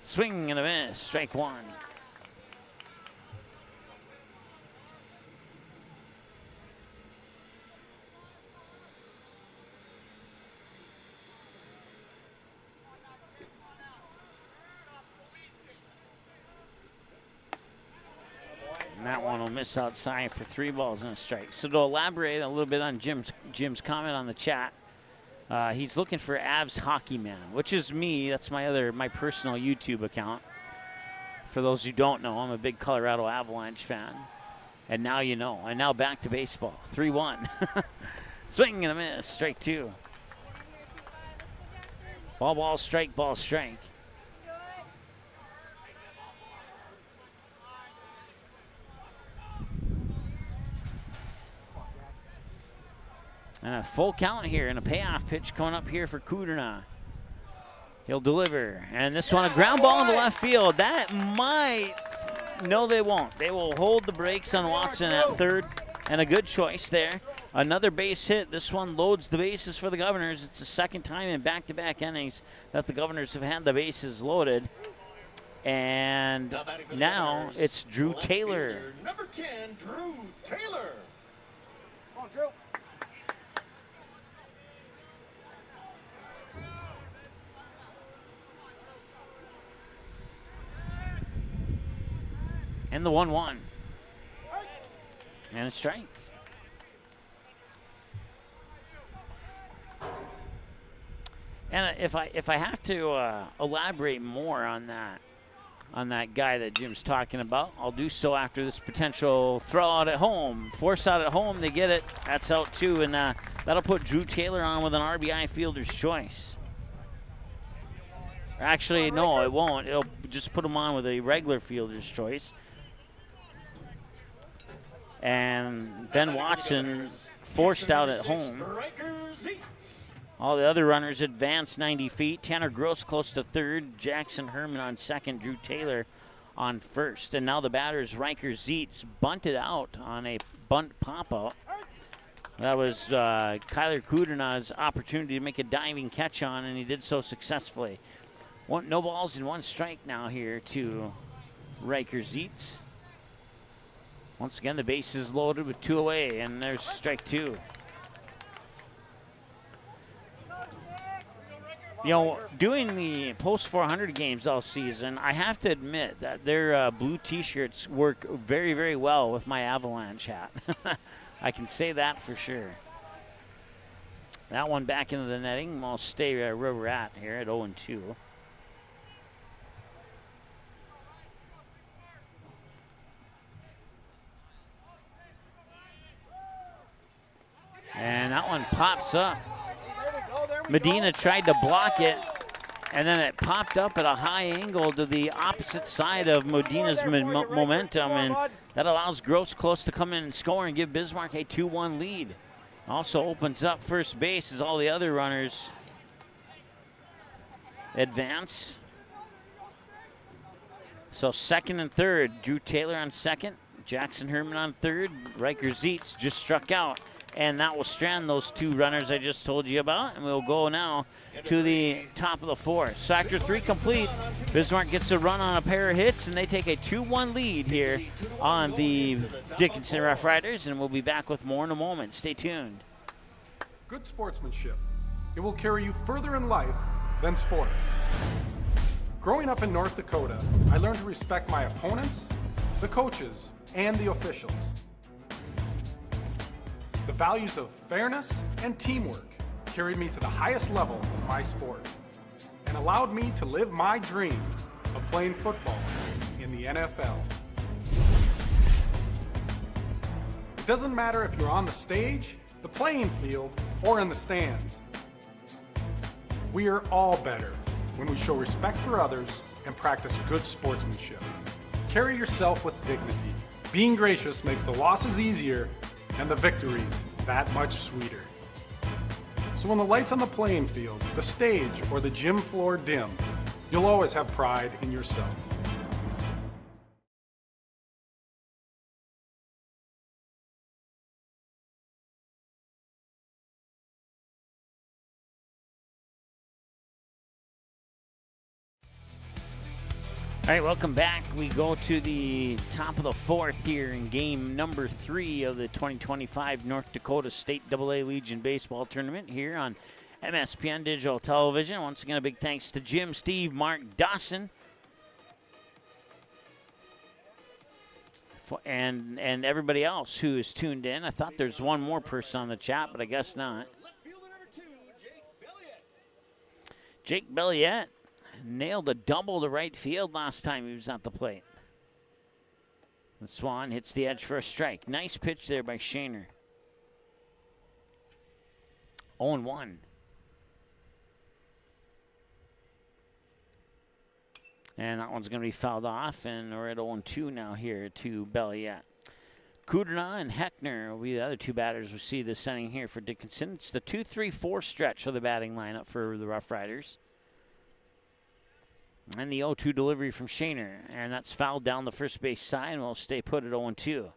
Speaker 4: Swing and a miss, strike 1. And that one will miss outside for 3 balls and a strike. So to elaborate a little bit on Jim's comment on the chat, he's looking for Avs Hockey Man, which is me. That's my personal YouTube account. For those who don't know, I'm a big Colorado Avalanche fan. And now you know. And now back to baseball. 3-1. Swing and a miss. Strike 2. Ball, strike, ball, strike. And a full count here and a payoff pitch coming up here for Kudrna. He'll deliver. And this one, a ground ball into left field. That might, no they won't. They will hold the brakes on Watson at third. And a good choice there. Another base hit. This one loads the bases for the Governors. It's the second time in back-to-back innings that the Governors have had the bases loaded. And now it's Drew Taylor.
Speaker 3: Number 10, Drew Taylor.
Speaker 8: Come on, Drew.
Speaker 4: And the 1-1. And a strike. And if I have to elaborate more on that guy that Jim's talking about, I'll do so after this potential throw out at home. Force out at home, they get it. That's out too, and that'll put Drew Taylor on with an RBI fielder's choice. Actually, no, it won't. It'll just put him on with a regular fielder's choice. And Ben Watson forced out at home. All the other runners advance 90 feet. Tanner Gross close to third. Jackson Herman on second. Drew Taylor on first. And now the batters, Riker Zietz, bunted out on a bunt pop-out. That was Kyler Kudrna's opportunity to make a diving catch on, and he did so successfully. No balls and 1 strike now here to Riker Zietz. Once again, the base is loaded with 2 away, and there's strike 2. You know, doing the post 400 games all season, I have to admit that their blue T-shirts work very, very well with my Avalanche hat. I can say that for sure. That one back into the netting. We'll stay where we're at here at 0-2. And that one pops up. Medina tried to block it, and then it popped up at a high angle to the opposite side of Medina's momentum, and that allows Gross Close to come in and score and give Bismarck a 2-1 lead. Also opens up first base as all the other runners advance. So second and third, Drew Taylor on second, Jackson Herman on third, Riker Zietz just struck out, and that will strand those two runners I just told you about, and we'll go now to the top of the fourth. Sector 3 complete. Bismarck gets a run on a pair of hits, and they take a 2-1 lead here on the Dickinson Rough Riders, and we'll be back with more in a moment. Stay tuned.
Speaker 7: Good sportsmanship. It will carry you further in life than sports. Growing up in North Dakota, I learned to respect my opponents, the coaches, and the officials. The values of fairness and teamwork carried me to the highest level of my sport and allowed me to live my dream of playing football in the NFL. It doesn't matter if you're on the stage, the playing field, or in the stands. We are all better when we show respect for others and practice good sportsmanship. Carry yourself with dignity. Being gracious makes the losses easier and the victories that much sweeter. So when the lights on the playing field, the stage, or the gym floor dim, you'll always have pride in yourself.
Speaker 4: All right, welcome back. We go to the top of the fourth here in game number 3 of the 2025 North Dakota State AA Legion Baseball Tournament here on MSPN Digital Television. Once again, a big thanks to Jim, Steve, Mark, Dawson, and everybody else who is tuned in. I thought there's one more person on the chat, but I guess not. Jake Belliette nailed a double to right field last time he was at the plate. The Swan hits the edge for a strike. Nice pitch there by Shaner. 0-1. And that one's going to be fouled off, and we're at 0-2 now here to Belliette. Kudrna and Heckner will be the other two batters we see this inning here for Dickinson. It's the 2-3-4 stretch of the batting lineup for the Rough Riders. And the 0-2 delivery from Shaner, and that's fouled down the first base side, and we'll stay put at 0-2.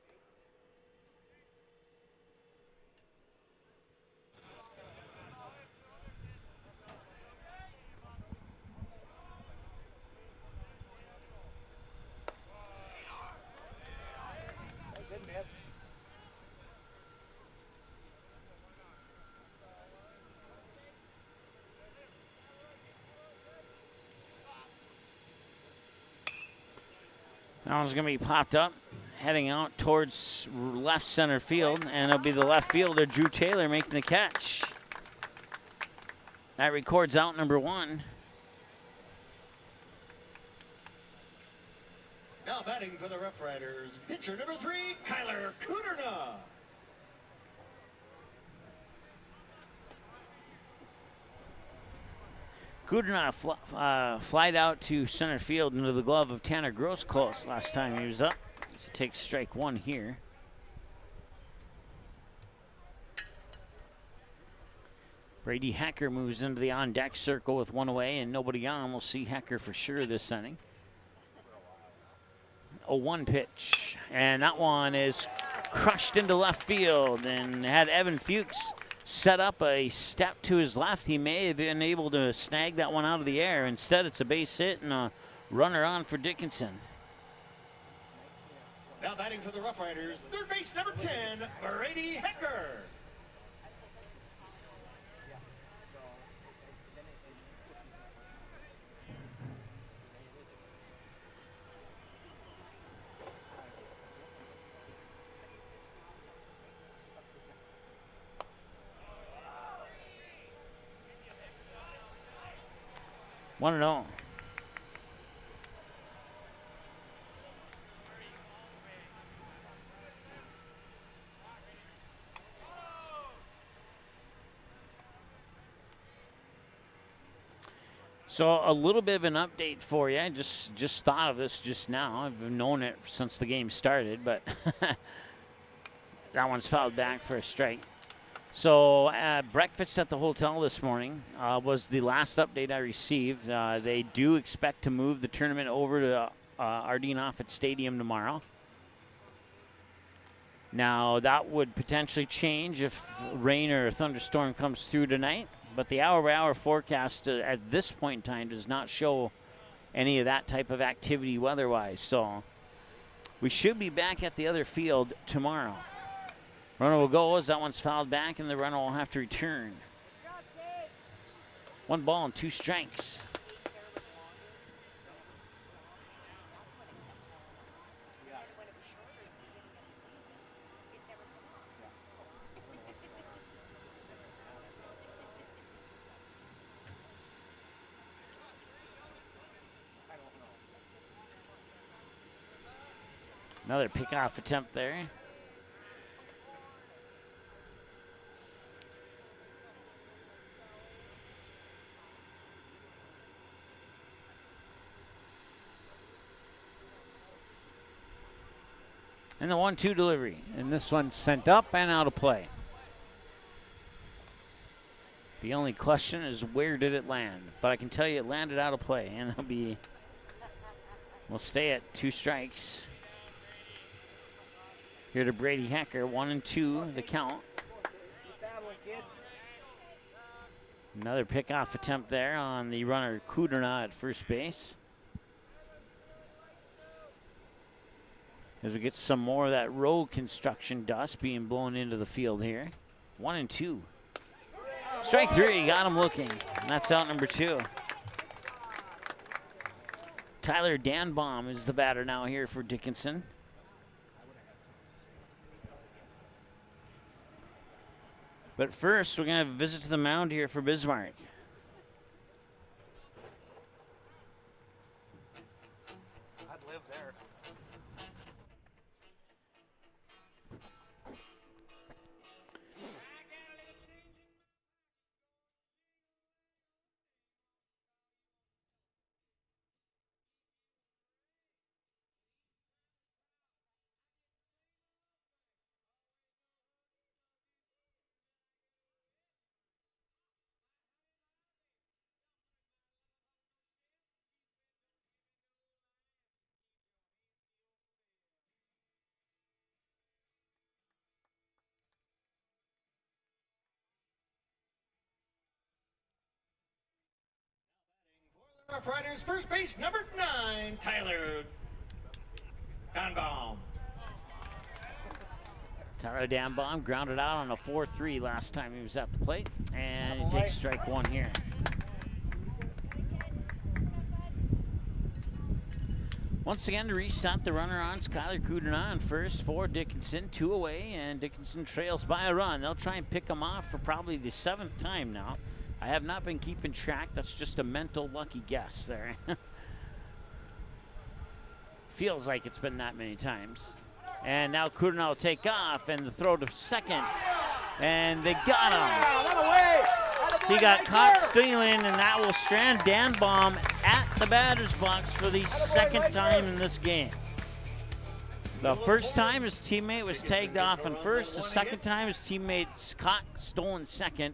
Speaker 4: That one's going to be popped up, heading out towards left center field, and it'll be the left fielder, Drew Taylor, making the catch. That records out number 1.
Speaker 3: Now batting for the Rough Riders, pitcher number 3, Kyler Kudrna.
Speaker 4: Kudrna flied out to center field into the glove of Tanner Gross-Close last time he was up. So takes strike 1 here. Brady Hecker moves into the on-deck circle with 1 away and nobody on. We'll see Hecker for sure this inning. 0-1 pitch, and that one is crushed into left field, and had Evan Fuchs set up a step to his left, he may have been able to snag that one out of the air. Instead, it's a base hit and a runner on for Dickinson.
Speaker 3: Now batting for the Rough Riders, third base number 10, Brady Hecker.
Speaker 4: One and all. So a little bit of an update for you. I just thought of this just now. I've known it since the game started, but that one's fouled back for a strike. So breakfast at the hotel this morning was the last update I received. They do expect to move the tournament over to Ardeen Offit Stadium tomorrow. Now, that would potentially change if rain or a thunderstorm comes through tonight, but the hour-by-hour forecast at this point in time does not show any of that type of activity weather-wise. So we should be back at the other field tomorrow. Runner will go as that one's fouled back, and the runner will have to return. 1 ball and 2 strikes. Another pickoff attempt there. And the 1-2 delivery. And this one's sent up and out of play. The only question is where did it land? But I can tell you it landed out of play. And we'll stay at 2 strikes. Here to Brady Hecker, 1-2, the count. Another pickoff attempt there on the runner Kudrna at first base. As we get some more of that road construction dust being blown into the field here. 1-2. Strike 3, got him looking. And that's out number 2. Tyler Danbaum is the batter now here for Dickinson. But first, we're going to visit to the mound here for Bismarck.
Speaker 8: I'd live there.
Speaker 3: Rough Riders, first base, number 9, Tyler Danbaum.
Speaker 4: Tyler Danbaum grounded out on a 4-3 last time he was at the plate. And he takes strike 1 here. Once again, to reset the runner on Skylar Kudrna on first for Dickinson. 2 away, and Dickinson trails by a run. They'll try and pick him off for probably the 7th time now. I have not been keeping track. That's just a mental lucky guess there. Feels like it's been that many times. And now Kudrna will take off, and the throw to second. And they got him. He got caught stealing, and that will strand Danbaum at the batter's box for the 2nd time in this game. The first time his teammate was tagged off on first. The 2nd time his teammate's caught stolen second.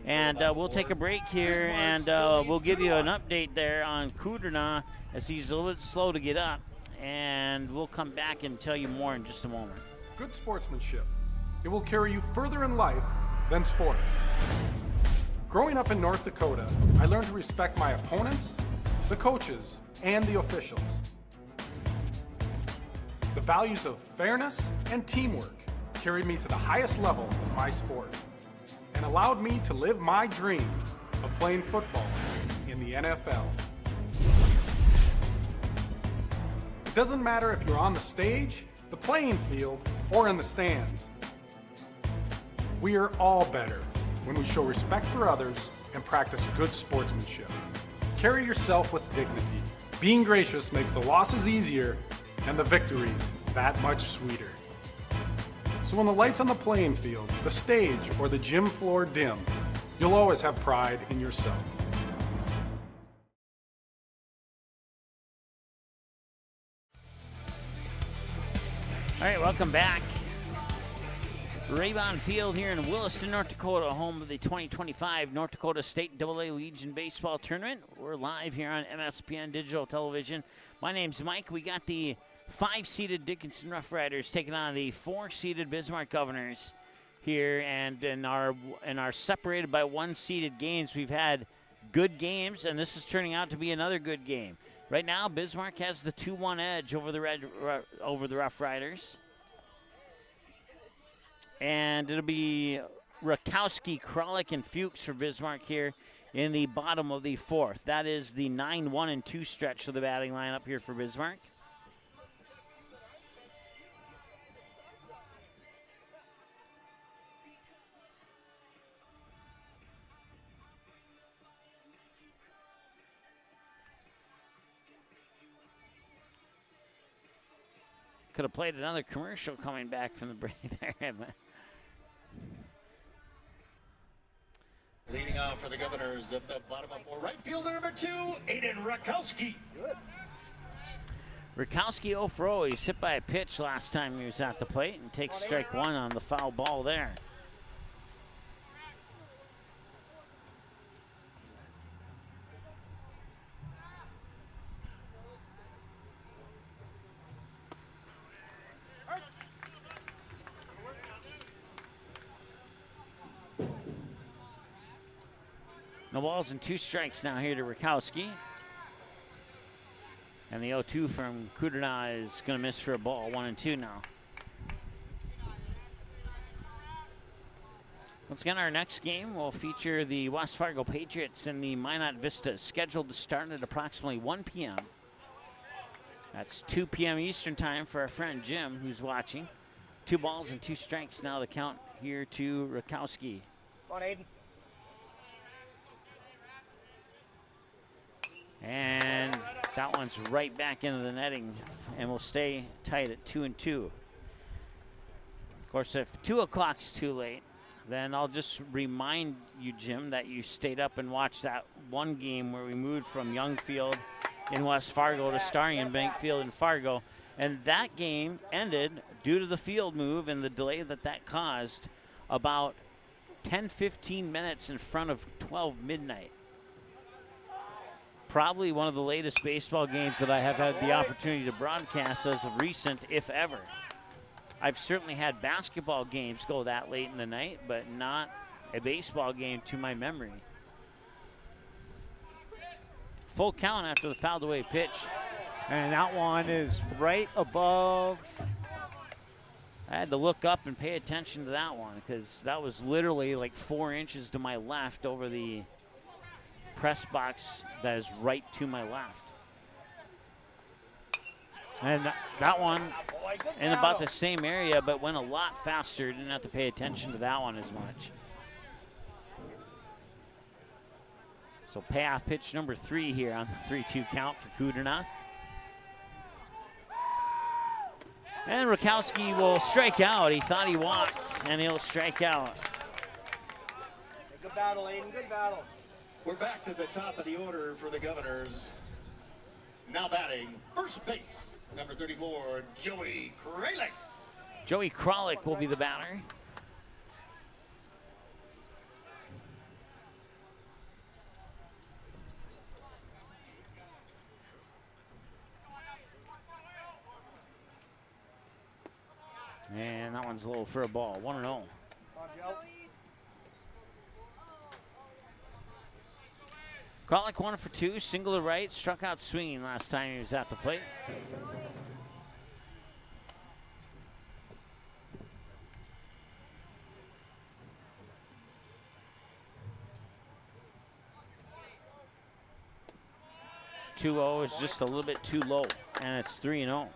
Speaker 4: And we'll take a break here, and we'll give you an update there on Kudrna as he's a little bit slow to get up. And we'll come back and tell you more in just a moment.
Speaker 7: Good sportsmanship. It will carry you further in life than sports. Growing up in North Dakota, I learned to respect my opponents, the coaches, and the officials. The values of fairness and teamwork carried me to the highest level of my sport and allowed me to live my dream of playing football in the NFL. It doesn't matter if you're on the stage, the playing field, or in the stands. We are all better when we show respect for others and practice good sportsmanship. Carry yourself with dignity. Being gracious makes the losses easier and the victories that much sweeter. So when the lights on the playing field, the stage, or the gym floor dim, you'll always have pride in yourself.
Speaker 4: All right, welcome back. Raybon Field here in Williston, North Dakota, home of the 2025 North Dakota State AA Legion Baseball Tournament. We're live here on MSPN Digital Television. My name's Mike. We got the 5-seeded Dickinson Rough Riders taking on the 4-seeded Bismarck Governors here, and in our separated by 1-seeded games, we've had good games, and this is turning out to be another good game. Right now, Bismarck has the 2-1 edge over the Rough Riders. And it'll be Rakowski, Kralik, and Fuchs for Bismarck here in the bottom of the 4th. That is the 9-1-2 stretch of the batting lineup here for Bismarck. Could have played another commercial coming back from the break there.
Speaker 3: Leading off for the Governors at the bottom of 4, right fielder number 2, Aiden Rakowski.
Speaker 4: Rakowski 0 for 0. He's hit by a pitch last time he was at the plate and takes strike 1 on the foul ball there. No balls and 2 strikes now here to Rakowski. And the 0-2 from Kudrna is going to miss for a ball. 1-2 now. Once again, our next game will feature the West Fargo Patriots and the Minot Vistas, scheduled to start at approximately 1 p.m. That's 2 p.m. Eastern time for our friend Jim, who's watching. 2 balls and 2 strikes now the count here to Rakowski.
Speaker 8: Come on, Aiden.
Speaker 4: And that one's right back into the netting and will stay tight at 2-2. Of course, if 2 o'clock's too late, then I'll just remind you, Jim, that you stayed up and watched that one game where we moved from Young Field in West Fargo to Starry Bank Field in Fargo. And that game ended, due to the field move and the delay that caused, about 10-15 minutes in front of 12 midnight. Probably one of the latest baseball games that I have had the opportunity to broadcast as of recent, if ever. I've certainly had basketball games go that late in the night, but not a baseball game to my memory. Full count after the fouled away pitch.
Speaker 16: And that one is right above.
Speaker 4: I had to look up and pay attention to that one because that was literally like 4 inches to my left over the press box that is right to my left. And that one in about the same area, but went a lot faster. Didn't have to pay attention to that one as much. So payoff pitch number 3 here on the 3-2 count for Kudrna. And Rakowski will strike out. He thought he walked, and he'll strike out.
Speaker 8: Good battle, Aiden. Good battle.
Speaker 3: We're back to the top of the order for the Governors. Now batting first base, number 34, Joey Kralik.
Speaker 4: Joey Kralik will be the batter. And that one's low for a ball, 1-0. Kralik 1 for 2, single to right, struck out swinging last time he was at the plate. (2-0) is just a little bit too low, and it's 3-0.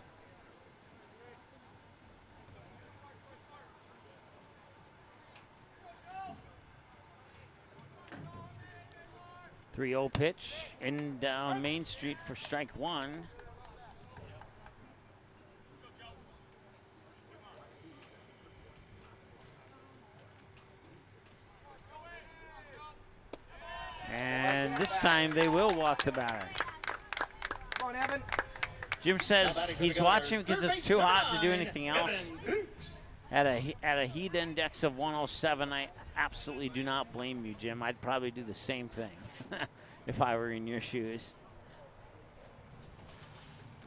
Speaker 4: 3-0 pitch in down Main Street for strike 1. And this time they will walk the batter.
Speaker 8: Come on, Evan.
Speaker 4: Jim says he's watching because it's too hot to do anything else. At a heat index of 107, I absolutely do not blame you, Jim. I'd probably do the same thing if I were in your shoes.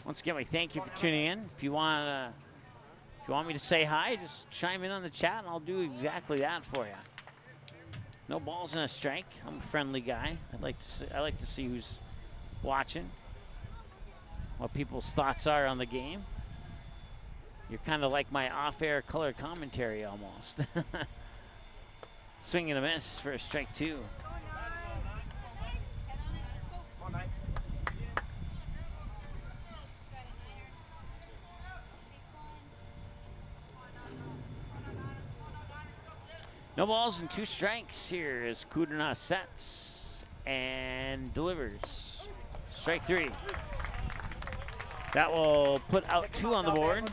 Speaker 4: Once again, we thank you for tuning in. If you want me to say hi, just chime in on the chat, and I'll do exactly that for you. No balls and a strike. I'm a friendly guy. I like to see who's watching, what people's thoughts are on the game. You're kind of like my off-air color commentary almost. Swing and a miss for a strike 2. No balls and 2 strikes here as Kudrna sets and delivers. Strike 3. That will put out 2 on the board.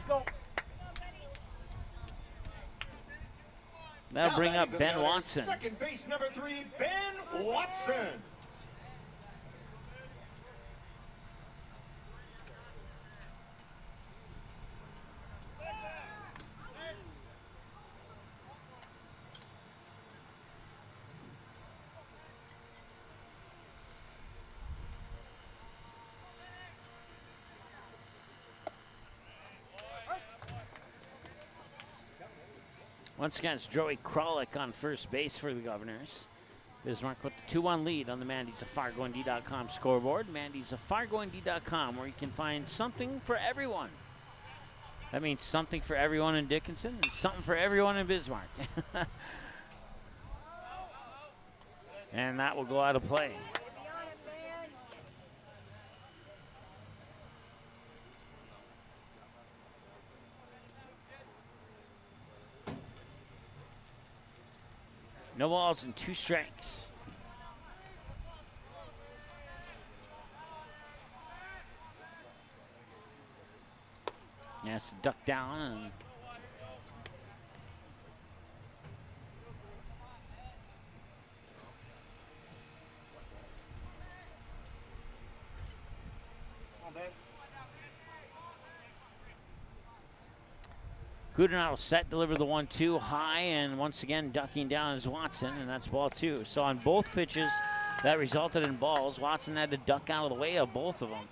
Speaker 4: That'll bring up Ben Watson.
Speaker 3: Second base number 3, Ben Watson.
Speaker 4: Once again, it's Joey Kralik on first base for the Governors. Bismarck with the 2-1 lead on the Mandy's of FargoND.com scoreboard. Mandy's of FargoND.com, where you can find something for everyone. That means something for everyone in Dickinson and something for everyone in Bismarck. And that will go out of play. No balls and 2 strikes. Yes, duck down. And Kudrna will set, deliver the 1-2 high, and once again ducking down is Watson, and that's ball 2. So on both pitches that resulted in balls, Watson had to duck out of the way of both of them.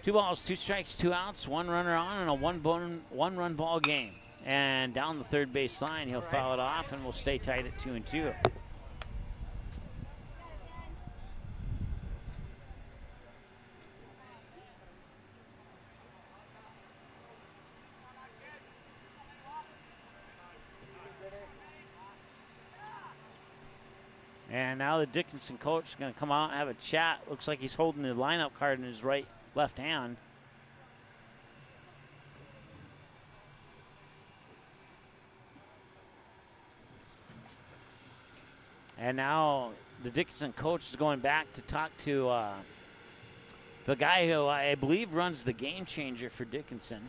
Speaker 4: Two balls, 2 strikes, 2 outs, 1 runner on, and a one-run ball game. And down the third base line, he'll foul it off, and we'll stay tight at 2-2. And now the Dickinson coach is going to come out and have a chat. Looks like he's holding the lineup card in his left hand. And now the Dickinson coach is going back to talk to the guy who I believe runs the Game Changer for Dickinson.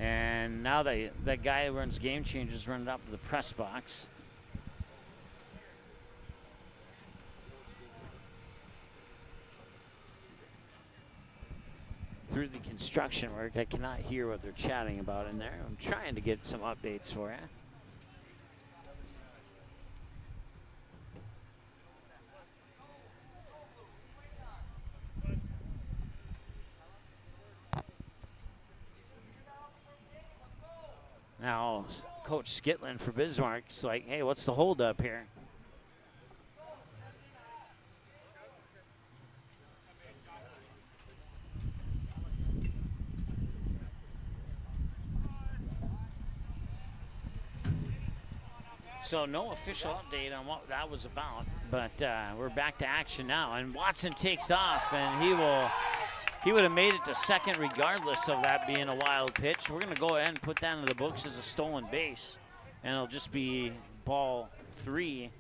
Speaker 4: And now that guy who runs Game Changers running up to the press box. Through the construction work, I cannot hear what they're chatting about in there. I'm trying to get some updates for you. Now, Coach Skitlin for Bismarck is like, hey, what's the holdup here? So no official update on what that was about, but we're back to action now. And Watson takes off, and he would have made it to second regardless of that being a wild pitch. We're going to go ahead and put that in the books as a stolen base, and it'll just be ball 3.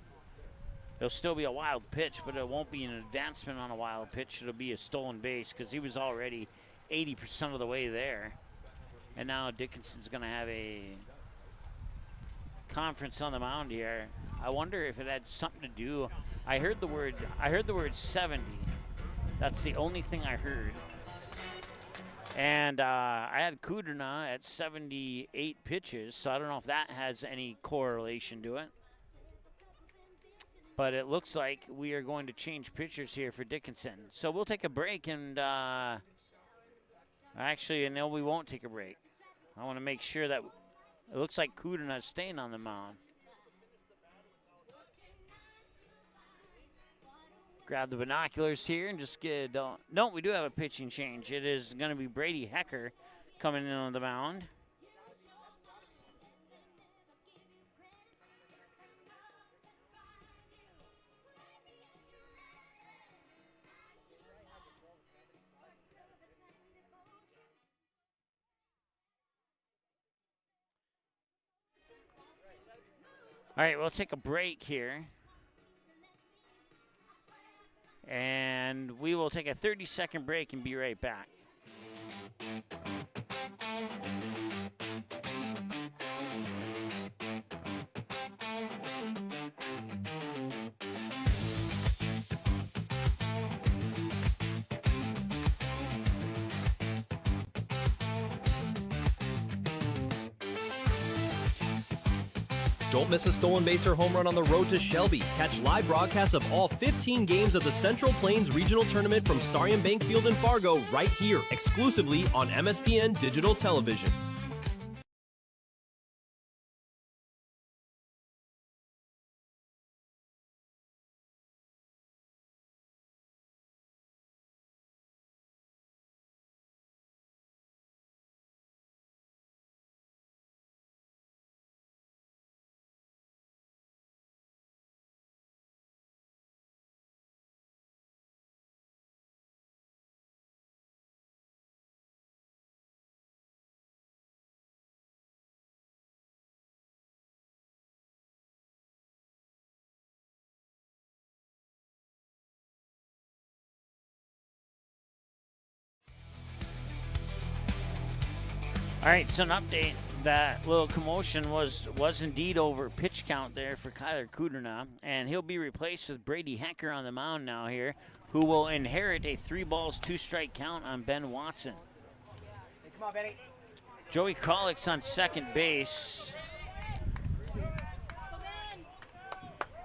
Speaker 4: There'll still be a wild pitch, but it won't be an advancement on a wild pitch. It'll be a stolen base because he was already 80% of the way there. And now Dickinson's going to have a conference on the mound here. I wonder if it had something to do. I heard the word 70. That's the only thing I heard. And I had Kudrna at 78 pitches, so I don't know if that has any correlation to it. But it looks like we are going to change pitchers here for Dickinson. So we'll take a break, and actually, no, we won't take a break. I want to make sure that it looks like Kudrna is staying on the mound. Grab the binoculars here and just get, no, we do have a pitching change. It is going to be Brady Hecker coming in on the mound. All right, we'll take a break here. And we will take a 30-second break and be right back.
Speaker 6: Don't miss a stolen base or home run on the road to Shelby. Catch live broadcasts of all 15 games of the Central Plains Regional Tournament from Starion Bank Field in Fargo right here, exclusively on MSPN Digital Television. All right, so an update. That little commotion was indeed over pitch count there for Kyler Kudrna, and he'll be replaced with Brady Hecker on the mound now here, who will inherit a 3-balls, 2-strike count on Ben Watson.
Speaker 8: Hey, come on, Benny.
Speaker 4: Joey Krolick's on second base.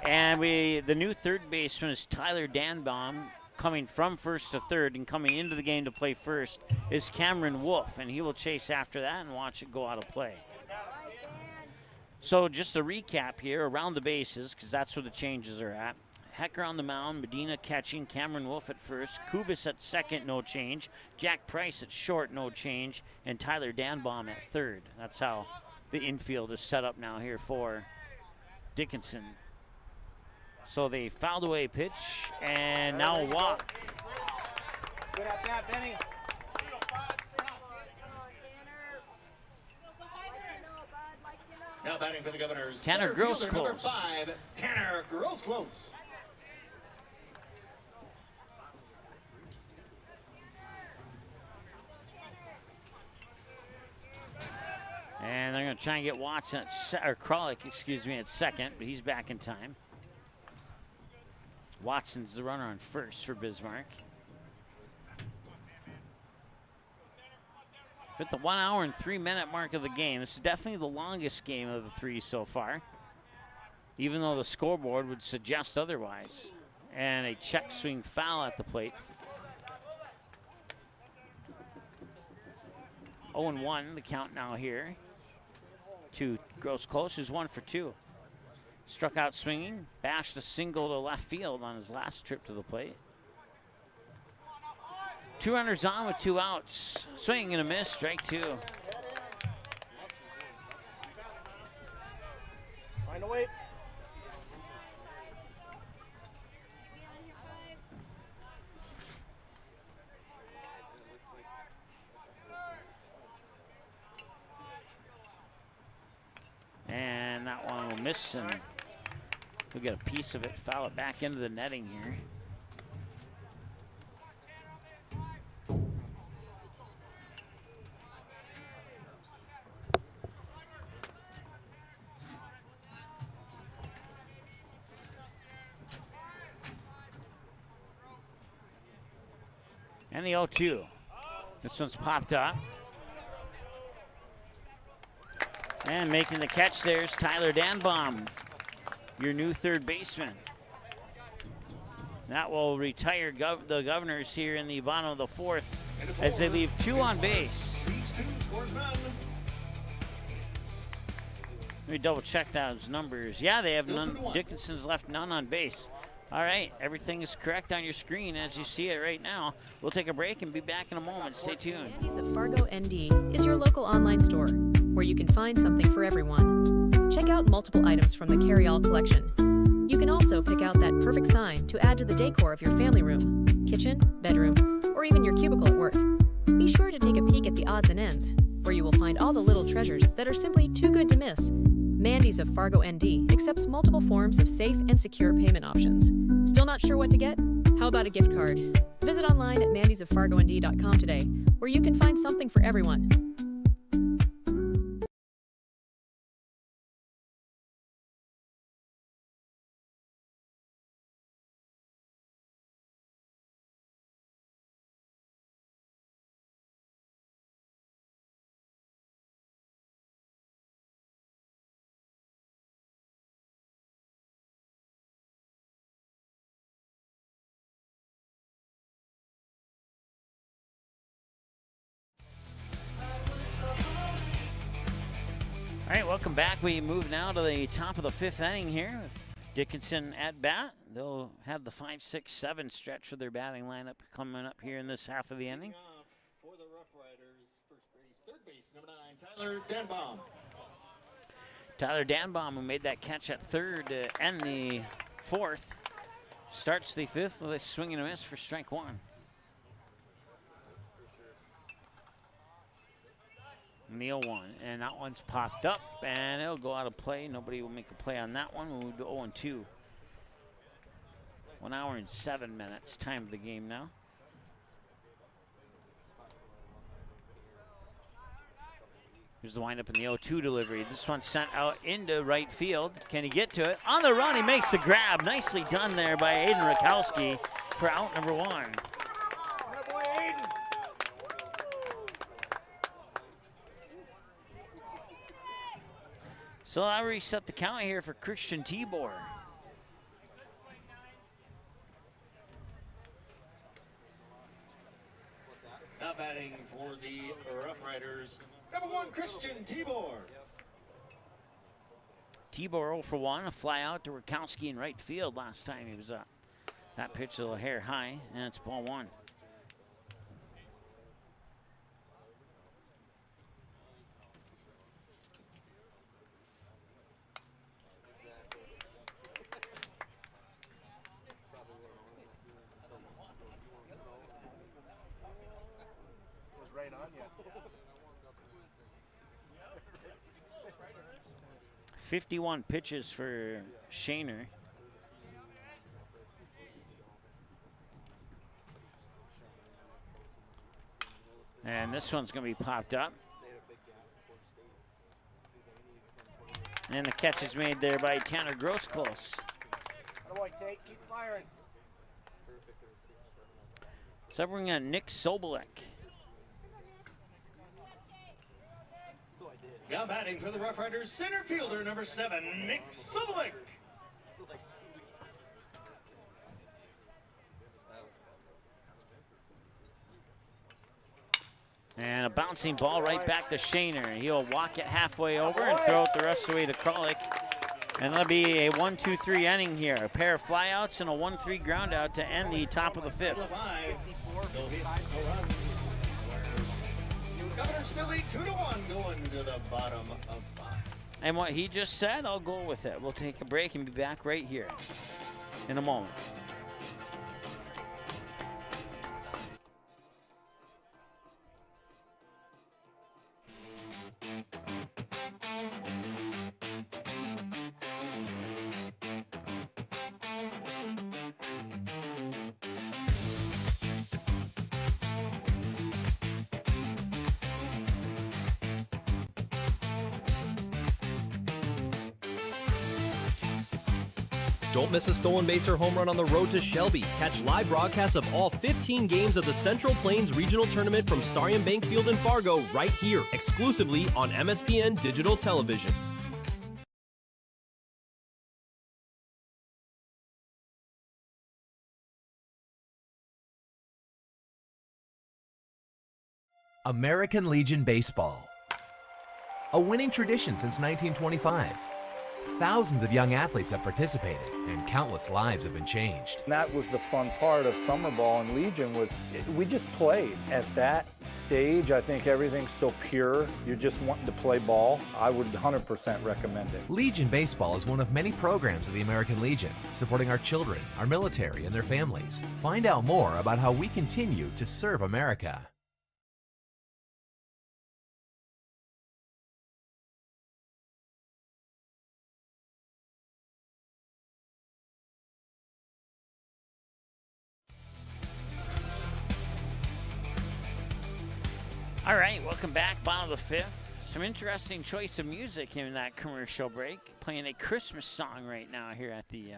Speaker 4: And the new third baseman is Tyler Danbaum. Coming from first to third and coming into the game to play first is Cameron Wolf, and he will chase after that and watch it go out of play. So just a recap here around the bases, because that's where the changes are at. Hecker on the mound, Medina catching, Cameron Wolf at first, Kubis at second, no change, Jack Price at short, no change, and Tyler Danbaum at third. That's how the infield is set up now here for Dickinson. So they fouled away pitch, and now a walk.
Speaker 8: Good at that, Benny. Now batting for the Governors.
Speaker 4: Tanner Gross
Speaker 8: number
Speaker 4: close.
Speaker 8: 5, Tanner Gross close.
Speaker 4: And they're going to try and get Watson or Krolick, excuse me, at second, but he's back in time. Watson's the runner on first for Bismarck. At the 1 hour and 3 minute mark of the game, this is definitely the longest game of the 3 so far, even though the scoreboard would suggest otherwise. And a check swing foul at the plate. 0-1 the count now here to Gross Close, who's 1 for 2. Struck out swinging, bashed a single to left field on his last trip to the plate. 2 runners on with 2 outs. Swing and a miss, strike 2.
Speaker 8: Find a way.
Speaker 4: And that one will miss, and He'll get a piece of it, foul it back into the netting here. And the 0-2. This one's popped up. And making the catch there's Tyler Danbaum, your new third baseman. That will retire the Governors here in the bottom of the fourth as they leave 2 on base. Let me double check those numbers. Yeah, they have none. Dickinson's left none on base. All right, everything is correct on your screen as you see it right now. We'll take a break and be back in a moment. Stay tuned.
Speaker 5: Mandy's of Fargo ND is your local online store where you can find something for everyone. Check out multiple items from the carry-all collection. You can also pick out that perfect sign to add to the decor of your family room, kitchen, bedroom, or even your cubicle at work. Be sure to take a peek at the odds and ends, where you will find all the little treasures that are simply too good to miss. Mandy's of Fargo ND accepts multiple forms of safe and secure payment options. Still not sure what to get? How about a gift card? Visit online at mandysoffargond.com today, where you can find something for everyone.
Speaker 4: All right, welcome back. We move now to the top of the 5th inning here with Dickinson at bat. They'll have the 5, 6, 7 stretch for their batting lineup coming up here in this half of the inning.
Speaker 3: For the Rough Riders, first base, third base, number 9, Tyler Danbaum.
Speaker 4: Tyler Danbaum, who made that catch at third to end the 4th, starts the 5th with a swing and a miss for strike 1. Neal 1, and that one's popped up, and it'll go out of play. Nobody will make a play on that one. We'll move to 0-2. 1 hour and 7 minutes, time of the game now. Here's the windup in the 0-2 delivery. This one sent out into right field. Can he get to it? On the run, he makes the grab. Nicely done there by Aiden Rakowski for out number 1. So I'll reset the count here for Christian Tibor.
Speaker 3: Now batting for the Rough Riders, number 1, Christian Tibor.
Speaker 4: Tibor 0 for 1, a fly out to Rakowski in right field last time he was up. That pitch a little hair high, and it's ball 1.
Speaker 13: Right on you.
Speaker 4: 51 pitches for Shaner. And this one's going to be popped up. And the catch is made there by Tanner Grossclose.
Speaker 13: Keep firing.
Speaker 4: So bring in Nick Sobolek.
Speaker 3: Now batting for the Rough Riders, center fielder, number 7, Nick Sobolek.
Speaker 4: And a bouncing ball right back to Shaner. He'll walk it halfway over and throw it the rest of the way to Kralik. And that'll be a 1-2-3 inning here. A pair of flyouts and a 1-3 ground out to end the top of the 5th.
Speaker 3: No hits, no runs. Governors still lead 2-1 going to the bottom of 5.
Speaker 4: And what he just said, I'll go with it. We'll take a break and be back right here in a moment.
Speaker 6: Don't miss a stolen base or home run on the road to Shelby. Catch live broadcasts of all 15 games of the Central Plains Regional Tournament from Starion Bank Field in Fargo right here, exclusively on MSPN Digital Television.
Speaker 9: American Legion Baseball. A winning tradition since 1925. Thousands of young athletes have participated, and countless lives have been changed.
Speaker 10: And that was the fun part of summer ball and Legion was we just played. At that stage, I think everything's so pure. You're just wanting to play ball. I would 100% recommend it.
Speaker 9: Legion Baseball is one of many programs of the American Legion, supporting our children, our military, and their families. Find out more about how we continue to serve America.
Speaker 4: All right, welcome back. Bottom of the fifth. Some interesting choice of music in that commercial break. Playing a Christmas song right now here at the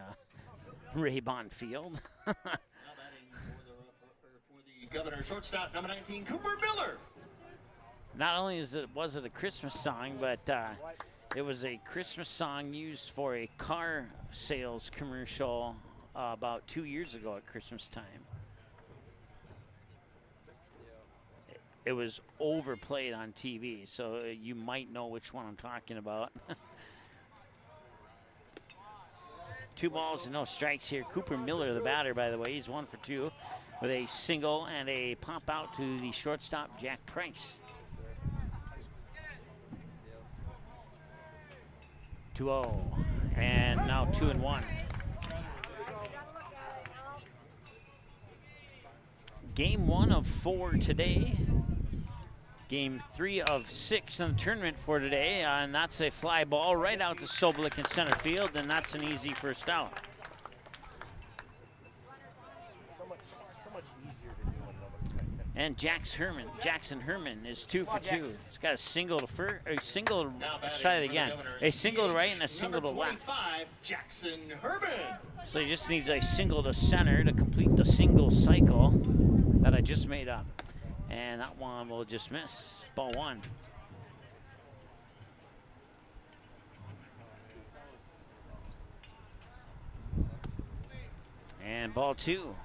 Speaker 4: Ray-Bon Field.
Speaker 3: Now batting for the Governor, shortstop, number 19, Cooper Miller.
Speaker 4: Not only was it a Christmas song, but it was a Christmas song used for a car sales commercial about 2 years ago at Christmas time. It was overplayed on TV, so you might know which one I'm talking about. 2 balls and no strikes here. Cooper Miller, the batter, by the way, he's 1 for 2 with a single and a pop out to the shortstop, Jack Price. 2-0, and now 2-1. Game 1 of 4 today. Game 3 of 6 in the tournament for today, and that's a fly ball right out to Sobolik in center field, and that's an easy first out. And Jackson Herman is 2 for 2. He's got a single to first, let's try it again. A single to right and a single to left.
Speaker 3: Jackson Herman.
Speaker 4: So he just needs a single to center to complete the single cycle that I just made up. And that one will just miss. Ball 1. And ball 2.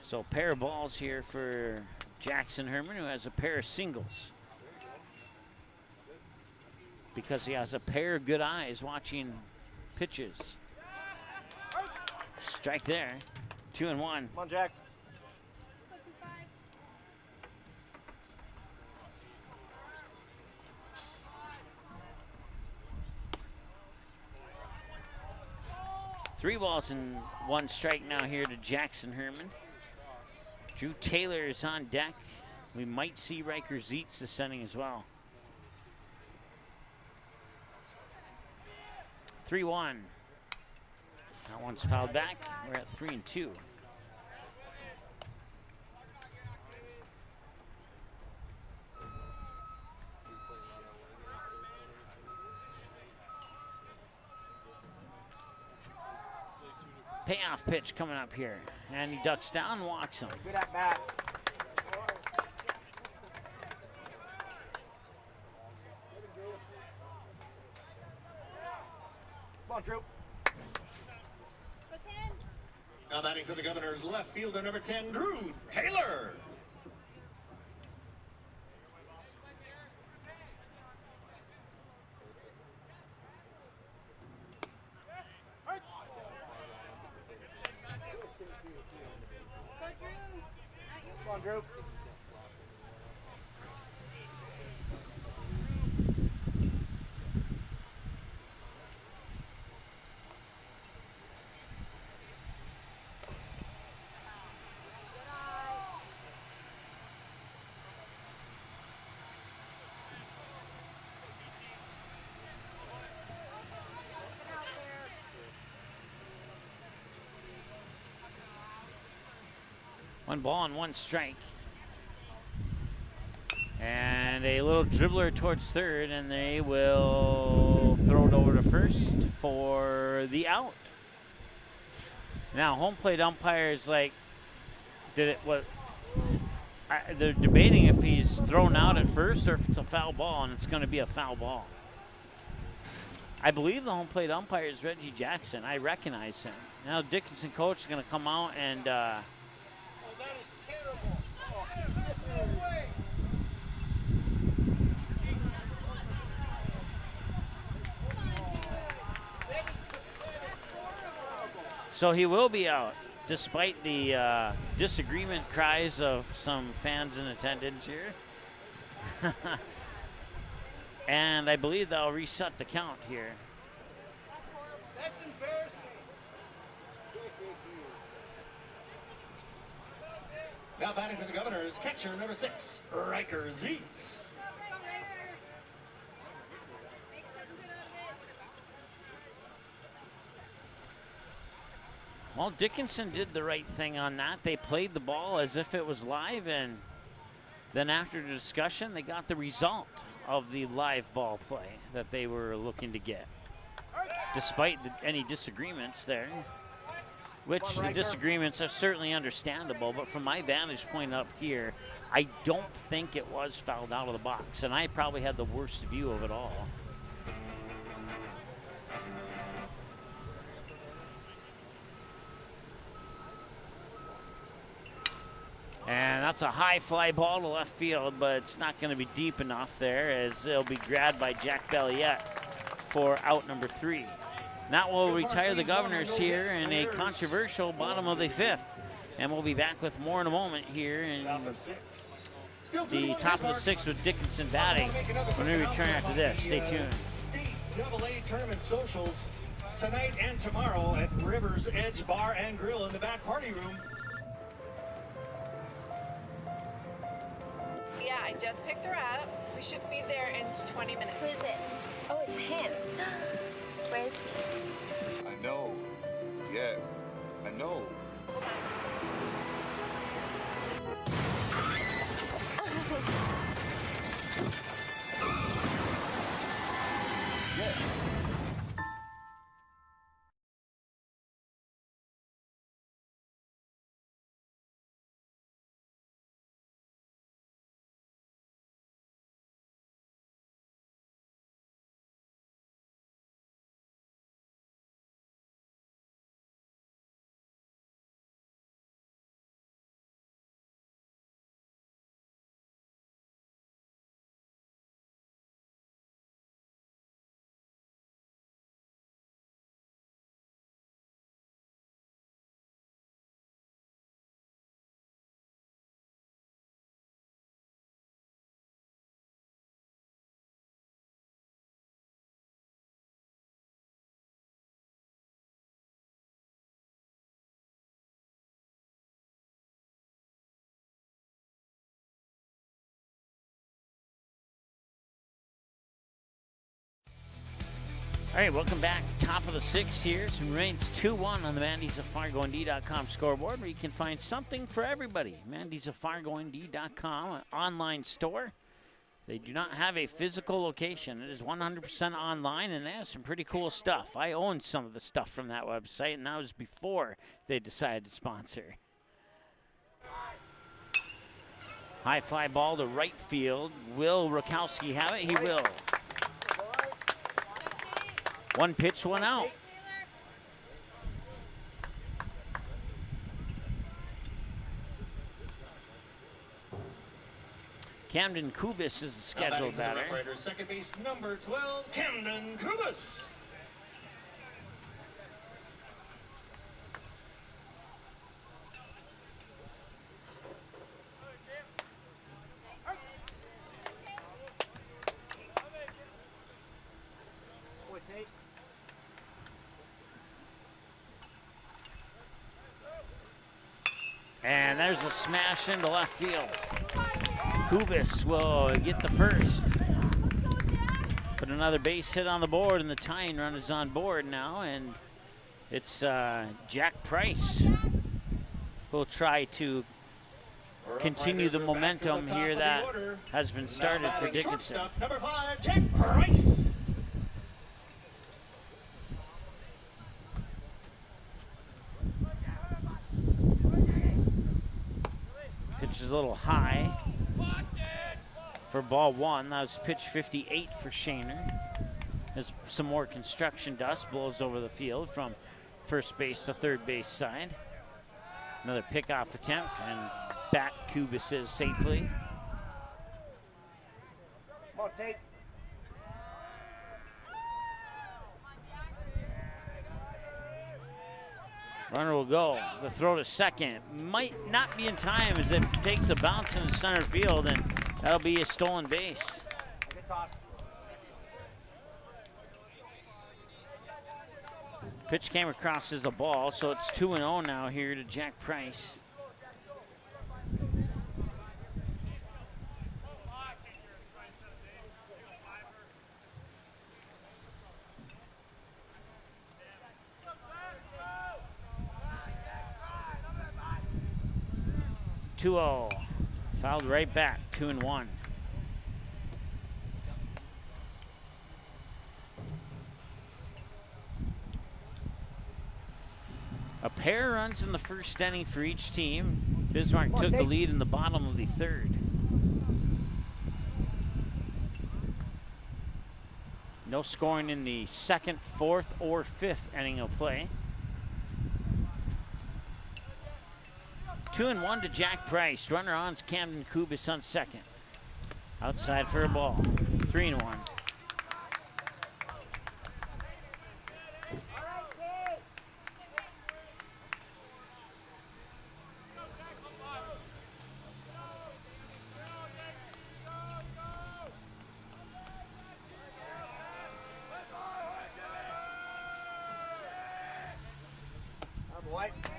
Speaker 4: So pair of balls here for Jackson Herman, who has a pair of singles. Because he has a pair of good eyes watching pitches. Strike there. 2-1.
Speaker 16: Come on, Jackson.
Speaker 4: 3 balls and 1 strike now here to Jackson Herman. Drew Taylor is on deck. We might see Riker Zietz descending as well. 3-1. That one's fouled back. We're at 3-2. Payoff pitch coming up here. And he ducks down and walks him.
Speaker 16: Good at bat. Come on, Drew.
Speaker 3: Now batting for the Governor's left fielder, number 10, Drew Taylor.
Speaker 16: Come on, Drew.
Speaker 4: One ball and 1 strike. And a little dribbler towards third, and they will throw it over to first for the out. Now, home plate umpires, like, they're debating if he's thrown out at first or if it's a foul ball, and it's going to be a foul ball. I believe the home plate umpire is Reggie Jackson. I recognize him. Now, Dickinson coach is going to come out and
Speaker 8: that is terrible.
Speaker 4: so he will be out, despite the disagreement cries of some fans in attendance here. And I believe they'll reset the count here.
Speaker 8: That's embarrassing. Now batting for the Governors, catcher number 6, Riker Zeitz.
Speaker 4: Well, Dickinson did the right thing on that. They played the ball as if it was live, and then after the discussion, they got the result of the live ball play that they were looking to get, despite any disagreements there, which the disagreements are certainly understandable, but from my vantage point up here, I don't think it was fouled out of the box, and I probably had the worst view of it all. And that's a high fly ball to left field, but it's not going to be deep enough there, as it'll be grabbed by Jack Belliette for out number 3. That will retire the Governors here in a controversial bottom of the 5th. And we'll be back with more in a moment here in the top of the 6th with Dickinson batting when we return after this. Stay tuned.
Speaker 3: State AA tournament socials tonight and tomorrow at Rivers Edge Bar and Grill in the back party room.
Speaker 17: Yeah, I just picked her up. We should be there in 20 minutes.
Speaker 18: Who is it? Oh, it's him. Where is he?
Speaker 19: I know. Yeah, I know. Yeah.
Speaker 4: All right, welcome back. Top of the 6th here. It remains 2-1 on the Mandy's of FargoND.com scoreboard, where you can find something for everybody. Mandy's of FargoND.com, an online store. They do not have a physical location. It is 100% online, and they have some pretty cool stuff. I own some of the stuff from that website, and that was before they decided to sponsor. High fly ball to right field. Will Rakowski have it? He will. One pitch, one out. Camden Kubis is the scheduled batter.
Speaker 3: Second base number 12, Camden Kubis.
Speaker 4: And there's a smash into left field. Kubis will get the first. Put another base hit on the board, and the tying run is on board now. And it's Jack Price who'll try to continue the momentum here that has been started for Dickinson.
Speaker 3: Number 5, Jack Price.
Speaker 4: which is a little high for ball one. That was pitch 58 for Shaner. As some more construction dust blows over the field from first base to third base side. Another pickoff attempt, and back Kubis is safely.
Speaker 16: Come on, take.
Speaker 4: Runner will go. The throw to second might not be in time as it takes a bounce in the center field, and that'll be a stolen base. Pitch came across as a ball, so it's 2-0 now here to Jack Price. Fouled right back, 2-1. A pair of runs in the first inning for each team. Bismarck took the lead in the bottom of the third. No scoring in the second, fourth, or fifth inning of play. 2-1 to Jack Price. Runner on's Camden Kubis on second. Outside for a ball. 3-1.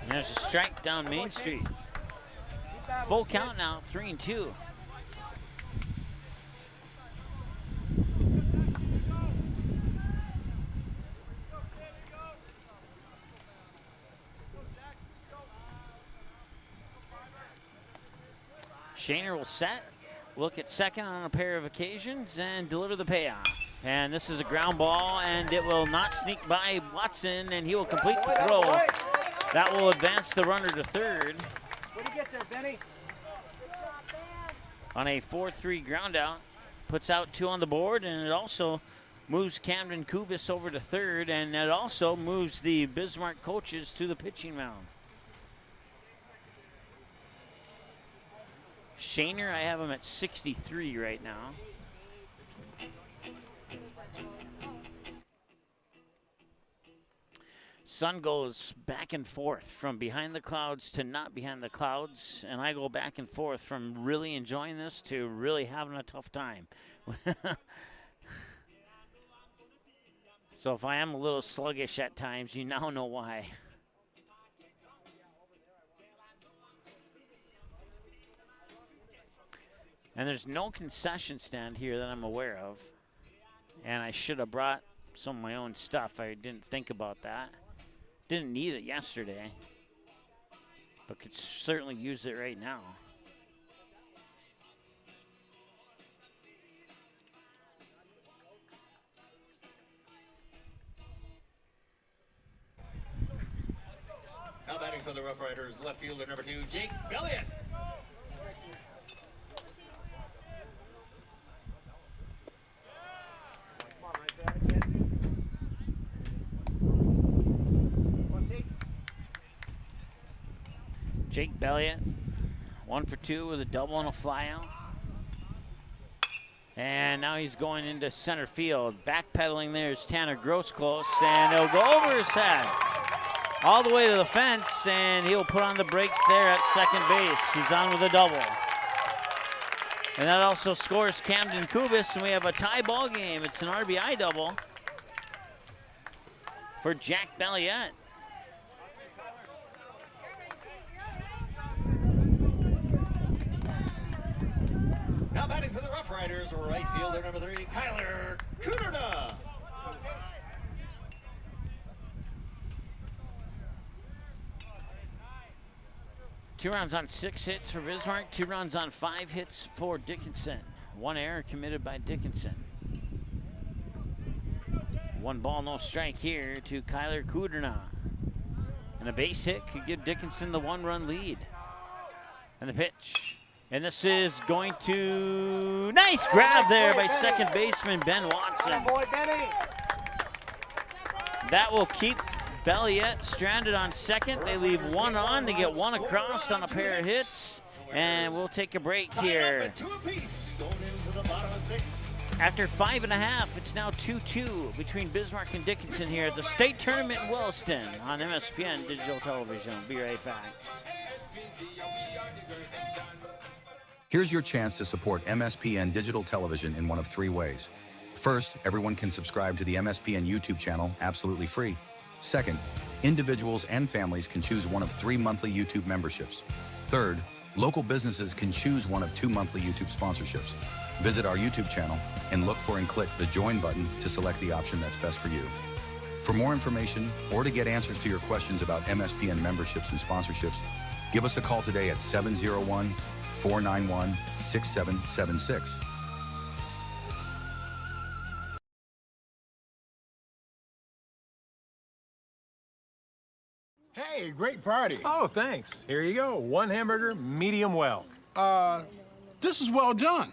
Speaker 4: And there's a strike down Main Street. Full count now, 3-2. Shaner will set, look at second on a pair of occasions, and deliver the payoff. And this is a ground ball, and it will not sneak by Watson, and he will complete the throw. That will advance the runner to third.
Speaker 16: What do you get there, Benny?
Speaker 4: On a 4-3 ground out. Puts out 2 on the board, and it also moves Camden Kubis over to third, and it also moves the Bismarck coaches to the pitching mound. Shaner, I have him at 63 right now. Sun goes back and forth from behind the clouds to not behind the clouds, and I go back and forth from really enjoying this to really having a tough time. So if I am a little sluggish at times, you now know why. And there's no concession stand here that I'm aware of, and I should have brought some of my own stuff. I didn't think about that. Didn't need it yesterday, but could certainly use it right now.
Speaker 3: Now batting for the Rough Riders, left fielder number 2, Jake Elliott.
Speaker 4: Jake Belliot, 1 for 2 with a double and a flyout. And now he's going into center field. Backpedaling there is Tanner Grosclose, and he'll go over his head all the way to the fence, and he'll put on the brakes there at second base. He's on with a double. And that also scores Camden Kubis, and we have a tie ball game. It's an RBI double for Jack Belliot.
Speaker 3: Now batting for the Rough Riders, right fielder number 3, Kyler Kuderna.
Speaker 4: Two runs on 6 hits for Bismarck, 2 runs on 5 hits for Dickinson. 1 error committed by Dickinson. 1 ball, no strike here to Kyler Kuderna. And a base hit could give Dickinson the 1-run lead. And the pitch And this is going to, nice grab there by second baseman Ben Watson.
Speaker 16: Boy, Benny.
Speaker 4: That will keep Belliet stranded on second. They leave one on. They get one across on a pair of hits. And we'll take a break here. After 5.5, it's now 2-2 between Bismarck and Dickinson here at the state tournament in Williston on MSPN Digital Television. Be right back.
Speaker 11: Here's your chance to support MSPN Digital Television in one of three ways. First, everyone can subscribe to the MSPN YouTube channel absolutely free. Second, individuals and families can choose one of 3 monthly YouTube memberships. Third, local businesses can choose one of 2 monthly YouTube sponsorships. Visit our YouTube channel and look for and click the join button to select the option that's best for you. For more information or to get answers to your questions about MSPN memberships and sponsorships, give us a call today at 701-491-6776.
Speaker 12: Hey, great party.
Speaker 13: Oh, thanks. Here you go. 1 hamburger, medium well.
Speaker 12: This is well done.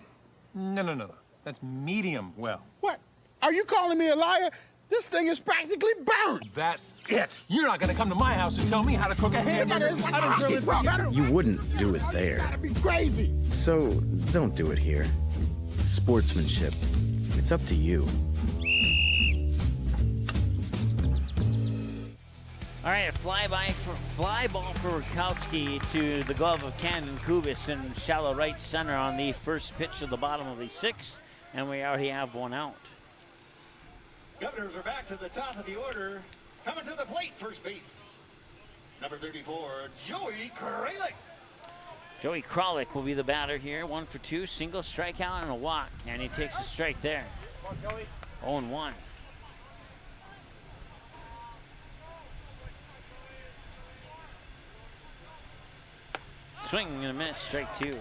Speaker 13: No. That's medium well.
Speaker 12: What? Are you calling me a liar? This thing is practically burnt.
Speaker 13: That's it. You're not gonna come to my house and tell me how to cook a hamburger.
Speaker 14: You wouldn't do it there.
Speaker 12: Gotta be crazy.
Speaker 14: So don't do it here. Sportsmanship. It's up to you.
Speaker 4: All right, a fly ball for Rakowski to the glove of Camden Kubis in shallow right center on the first pitch of the bottom of the 6th, and we already have one out.
Speaker 3: Governors are back to the top of the order. Coming to the plate, first base. Number 34, Joey Kralik.
Speaker 4: Joey Kralik will be the batter here. 1 for 2, single strikeout and a walk, and he takes a strike there. 0-1. Swing and a miss, strike 2.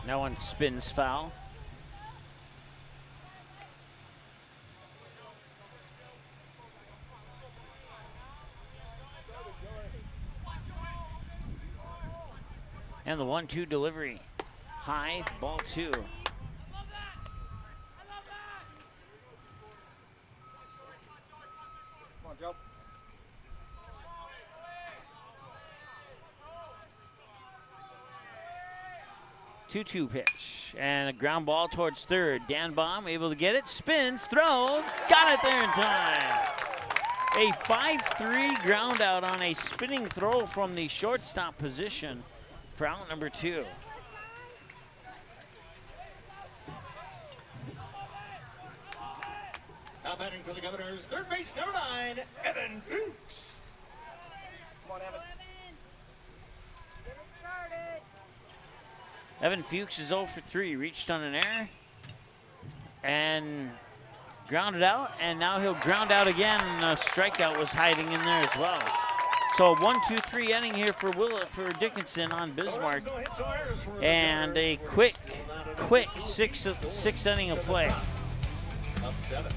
Speaker 4: That one spins foul. And the 1-2 delivery. High, ball 2.
Speaker 8: Come on, Joe.
Speaker 4: 2-2 pitch. And a ground ball towards third. Dan Baum able to get it. Spins, throws, got it there in time. A 5-3 ground out on a spinning throw from the shortstop position for out number 2.
Speaker 3: Now batting for the Governors, third base, number 9, Evan Fuchs. Come on, Evan.
Speaker 8: Get it started.
Speaker 4: Evan Fuchs is 0 for 3, reached on an error and grounded out, and now he'll ground out again, and a strikeout was hiding in there as well. So 1-2-3 inning here for Dickinson on Bismarck, and a quick sixth inning of play.
Speaker 3: Up 7.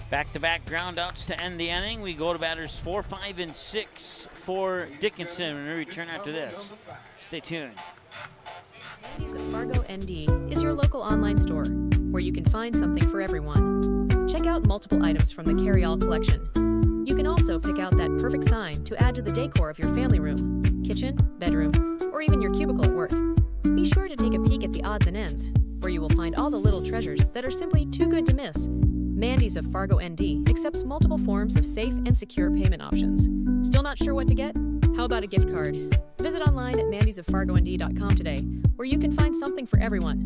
Speaker 4: Back-to-back ground outs to end the inning. We go to batters 4, 5, and 6 for Dickinson when we return after this. Stay tuned.
Speaker 5: Mandy's of Fargo ND is your local online store where you can find something for everyone. Check out multiple items from the carry-all collection. You can also pick out that perfect sign to add to the decor of your family room, kitchen, bedroom, or even your cubicle at work. Be sure to take a peek at the odds and ends, where you will find all the little treasures that are simply too good to miss. Mandy's of Fargo ND accepts multiple forms of safe and secure payment options. Still not sure what to get? How about a gift card? Visit online at mandysoffargond.com today, where you can find something for everyone.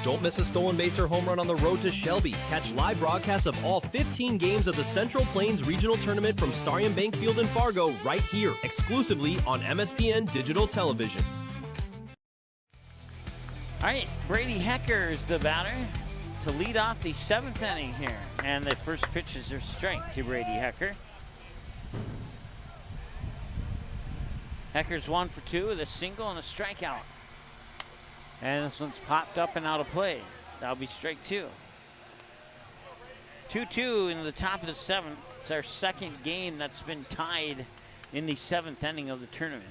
Speaker 6: Don't miss a stolen base or home run on the road to Shelby. Catch live broadcasts of all 15 games of the Central Plains Regional Tournament from Starion Bank Field in Fargo right here, exclusively on MSPN Digital Television.
Speaker 4: All right, Brady Hecker is the batter to lead off the 7th inning here. And the first pitch is a strike to Brady Hecker. Hecker's 1 for 2 with a single and a strikeout. And this one's popped up and out of play. That'll be strike 2. 2-2 in the top of the 7th. It's our second game that's been tied in the 7th inning of the tournament.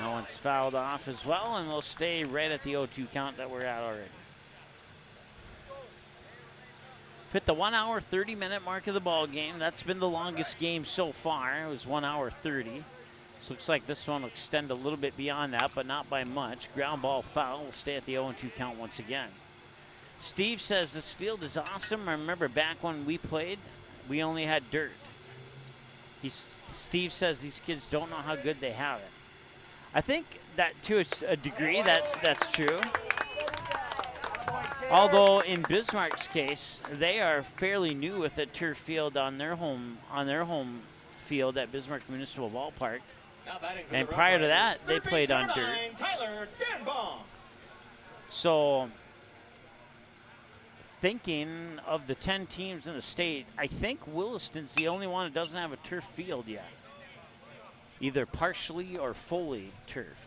Speaker 4: That one's fouled off as well, and they'll stay right at the 0-2 count that we're at already. Hit the 1 hour, 30-minute mark of the ball game. That's been the longest game so far. It was 1 hour 30. So looks like this one will extend a little bit beyond that, but not by much. Ground ball foul will stay at the 0-2 count once again. Steve says this field is awesome. I remember back when we played, we only had dirt. Steve says these kids don't know how good they have it. I think that to a degree that's true. Although in Bismarck's case, they are fairly new with a turf field on their home field at Bismarck Municipal Ballpark. And prior to that, they played on dirt. So thinking of the 10 teams in the state, I think Williston's the only one that doesn't have a turf field yet. Either partially or fully turfed.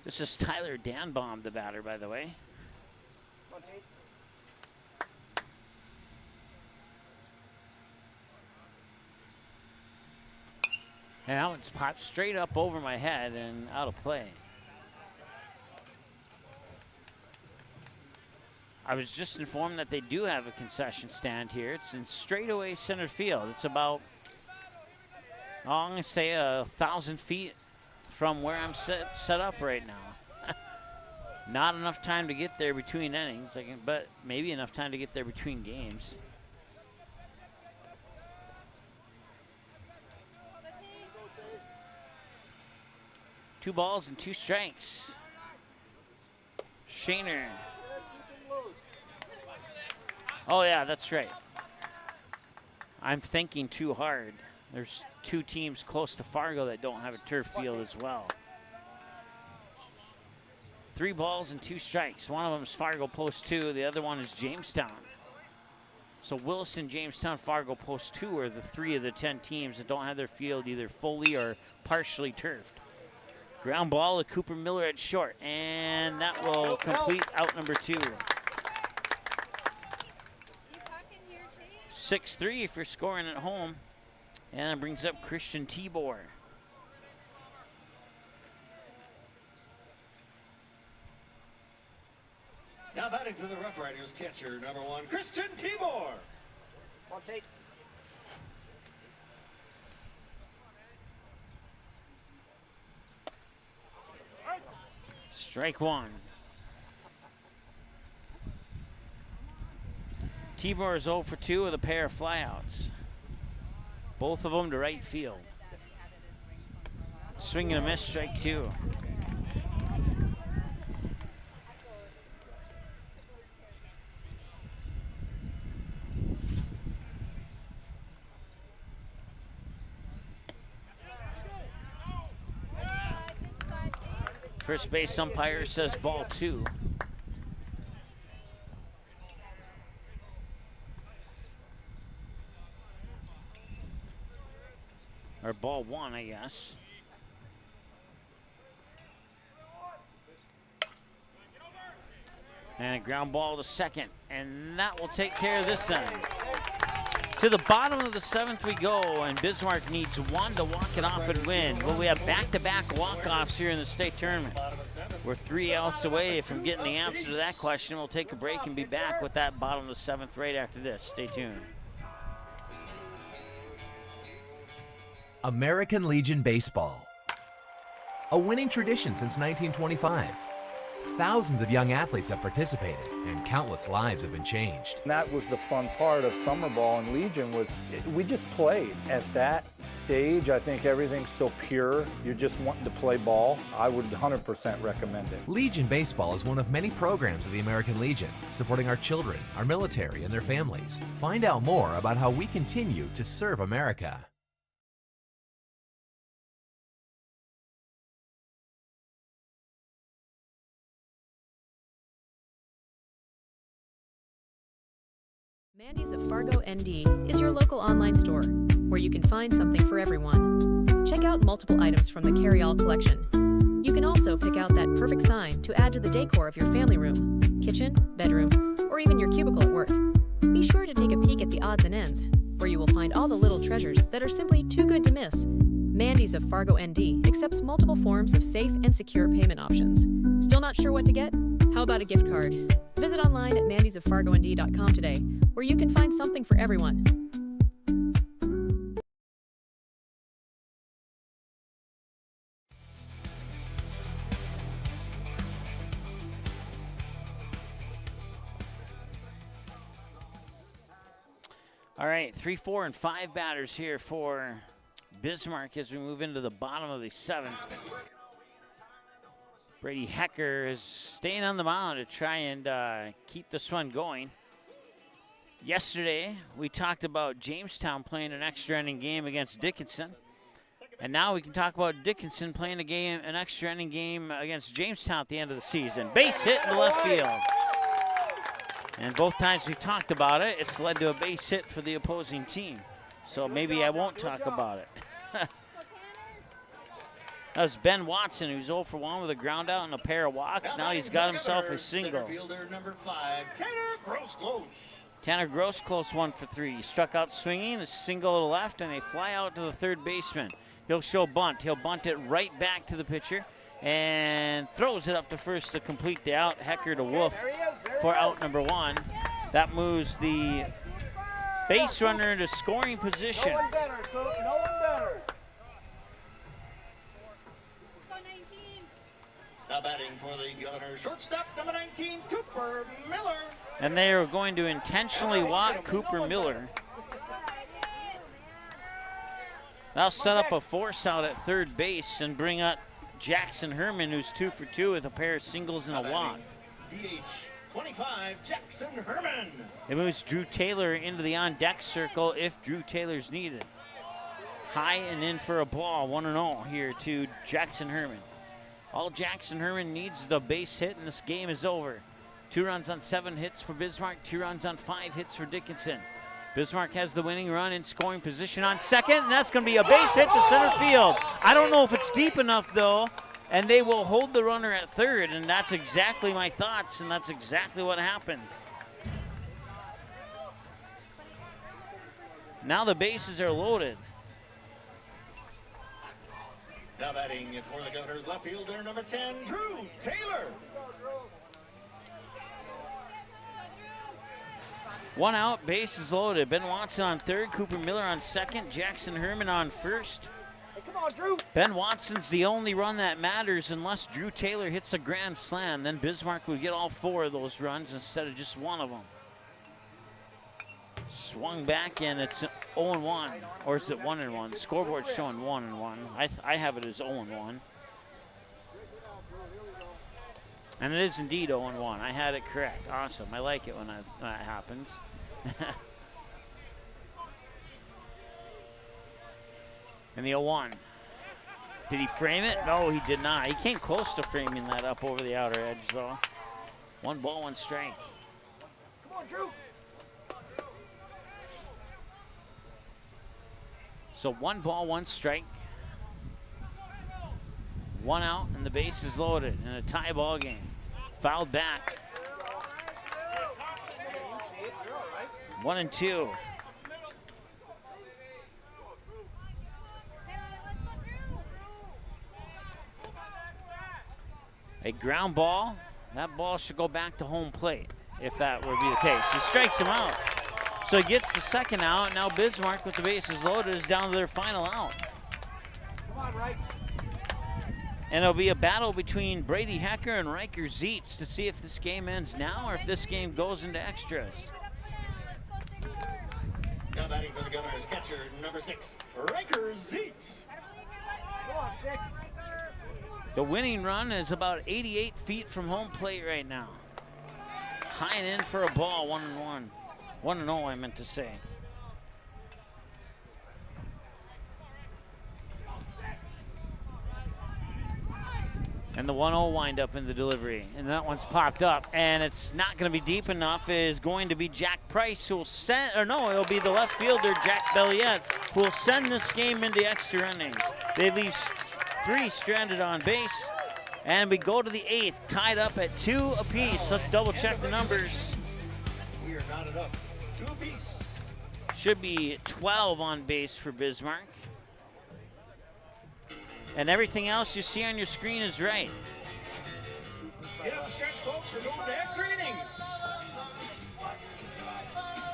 Speaker 4: This is Tyler Danbaum, the batter, by the way. And that one's popped straight up over my head and out of play. I was just informed that they do have a concession stand here. It's in straightaway center field. It's about, I'm going to say 1,000 feet from where I'm set up right now. Not enough time to get there between innings, but maybe enough time to get there between games. Two balls and 2 strikes. Shaner. Oh yeah, that's right. I'm thinking too hard. There's 2 teams close to Fargo that don't have a turf field as well. 3 balls and 2 strikes. One of them is Fargo Post 2. The other one is Jamestown. So Williston, Jamestown, Fargo Post 2 are the 3 of the 10 teams that don't have their field either fully or partially turfed. Ground ball to Cooper Miller at short, and that will complete out number 2. 6-3 if you're scoring at home. And that brings up Christian Tibor.
Speaker 3: Now batting for the Rough Riders, catcher number 1, Christian Tibor.
Speaker 16: One take.
Speaker 4: Strike 1. Tibor is 0 for 2 with a pair of flyouts. Both of them to right field. Swing and a miss, strike 2. First base umpire says ball 2. Or ball 1, I guess. And a ground ball to second. And that will take care of this end. To the bottom of the 7th we go, and Bismarck needs 1 to walk it off and win. Well, we have back-to-back walk-offs here in the state tournament. We're 3 outs away from getting the answer to that question. We'll take a break and be back with that bottom of the 7th right after this. Stay tuned.
Speaker 9: American Legion Baseball. A winning tradition since 1925. Thousands of young athletes have participated, and countless lives have been changed.
Speaker 10: And that was the fun part of summer ball and Legion was we just played. At that stage, I think everything's so pure. You're just wanting to play ball. I would 100% recommend it.
Speaker 9: Legion Baseball is one of many programs of the American Legion, supporting our children, our military, and their families. Find out more about how we continue to serve America.
Speaker 5: Mandy's of Fargo, ND is your local online store where you can find something for everyone. Check out multiple items from the carry-all collection. You can also pick out that perfect sign to add to the decor of your family room, kitchen, bedroom, or even your cubicle at work. Be sure to take a peek at the odds and ends, where you will find all the little treasures that are simply too good to miss. Mandy's of Fargo, ND accepts multiple forms of safe and secure payment options. Still not sure what to get? How about a gift card? Visit online at mandysoffargond.com today, where you can find something for everyone.
Speaker 4: All right, 3, 4, and 5 batters here for Bismarck as we move into the bottom of the 7th. Brady Hecker is staying on the mound to try and keep this one going. Yesterday, we talked about Jamestown playing an extra inning game against Dickinson. And now we can talk about Dickinson playing an extra inning game against Jamestown at the end of the season. Base hit in the left field. And both times we talked about it, it's led to a base hit for the opposing team. So maybe I won't talk about it. That was Ben Watson, who's 0 for 1 with a ground out and a pair of walks. Now he's got himself a single.
Speaker 3: Center fielder number 5, Tanner Gross.
Speaker 4: Tanner Gross, close 1 for 3. He struck out swinging, a single to the left, and a fly out to the third baseman. He'll show bunt. He'll bunt it right back to the pitcher and throws it up to first to complete the out. Hecker to Wolf for out number 1. That moves the base runner into scoring position.
Speaker 8: No one better, Coop. No one better.
Speaker 3: Now batting for the Governors, shortstop number 19, Cooper Miller.
Speaker 4: And they are going to intentionally walk Cooper Miller. They'll set up a force out at third base and bring up Jackson Herman, who's 2 for 2 with a pair of singles and a walk.
Speaker 3: DH 25, Jackson Herman.
Speaker 4: It moves Drew Taylor into the on-deck circle if Drew Taylor's needed. High and in for a ball, 1-0 here to Jackson Herman. All Jackson Herman needs is a base hit, and this game is over. 2 runs on 7 hits for Bismarck, 2 runs on 5 hits for Dickinson. Bismarck has the winning run in scoring position on second, and that's going to be a base hit to center field. I don't know if it's deep enough, though, and they will hold the runner at third, and that's exactly my thoughts, and that's exactly what happened. Now the bases are loaded.
Speaker 3: Now batting for the Governors, left fielder number 10, Drew Taylor.
Speaker 4: 1 out, bases loaded. Ben Watson on third, Cooper Miller on second, Jackson Herman on first.
Speaker 8: Hey, come on, Drew.
Speaker 4: Ben Watson's the only run that matters unless Drew Taylor hits a grand slam. Then Bismarck would get all 4 of those runs instead of just 1 of them. Swung back and it's 0-1, or is it 1-1? The scoreboard's showing 1-1. I have it as 0-1. And it is indeed 0-1. I had it correct. Awesome. I like it when that happens. And the 0-1. Did he frame it? No, he did not. He came close to framing that up over the outer edge, though. 1 ball, 1 strike.
Speaker 8: Come on, Drew.
Speaker 4: So 1 ball, 1 strike. 1 out, and the base is loaded in a tie ball game. Fouled back. 1-2. A ground ball. That ball should go back to home plate if that would be the case. He strikes him out. So he gets the second out. Now Bismarck, with the bases loaded, is down to their final out.
Speaker 8: Come on, right.
Speaker 4: And it'll be a battle between Brady Hecker and Riker Zietz to see if this game ends now or if this game goes into extras.
Speaker 3: Now batting for the Governors, catcher number 6, Riker Zietz.
Speaker 16: Go on, 6.
Speaker 4: The winning run is about 88 feet from home plate right now. High and in for a ball, 1-1. 1-0, I meant to say. And the 1-0 windup in the delivery. And that one's popped up. And it's not going to be deep enough. It is going to be Jack Price who will send, or no, it'll be the left fielder, Jack Belliette, who will send this game into extra innings. They leave 3 stranded on base. And we go to the 8th, tied up at 2 apiece. Let's double check the numbers.
Speaker 3: We are knotted up, 2 apiece.
Speaker 4: Should be 12 on base for Bismarck. And everything else you see on your screen is right.
Speaker 3: Get up the stretch, folks. We're going to extra innings.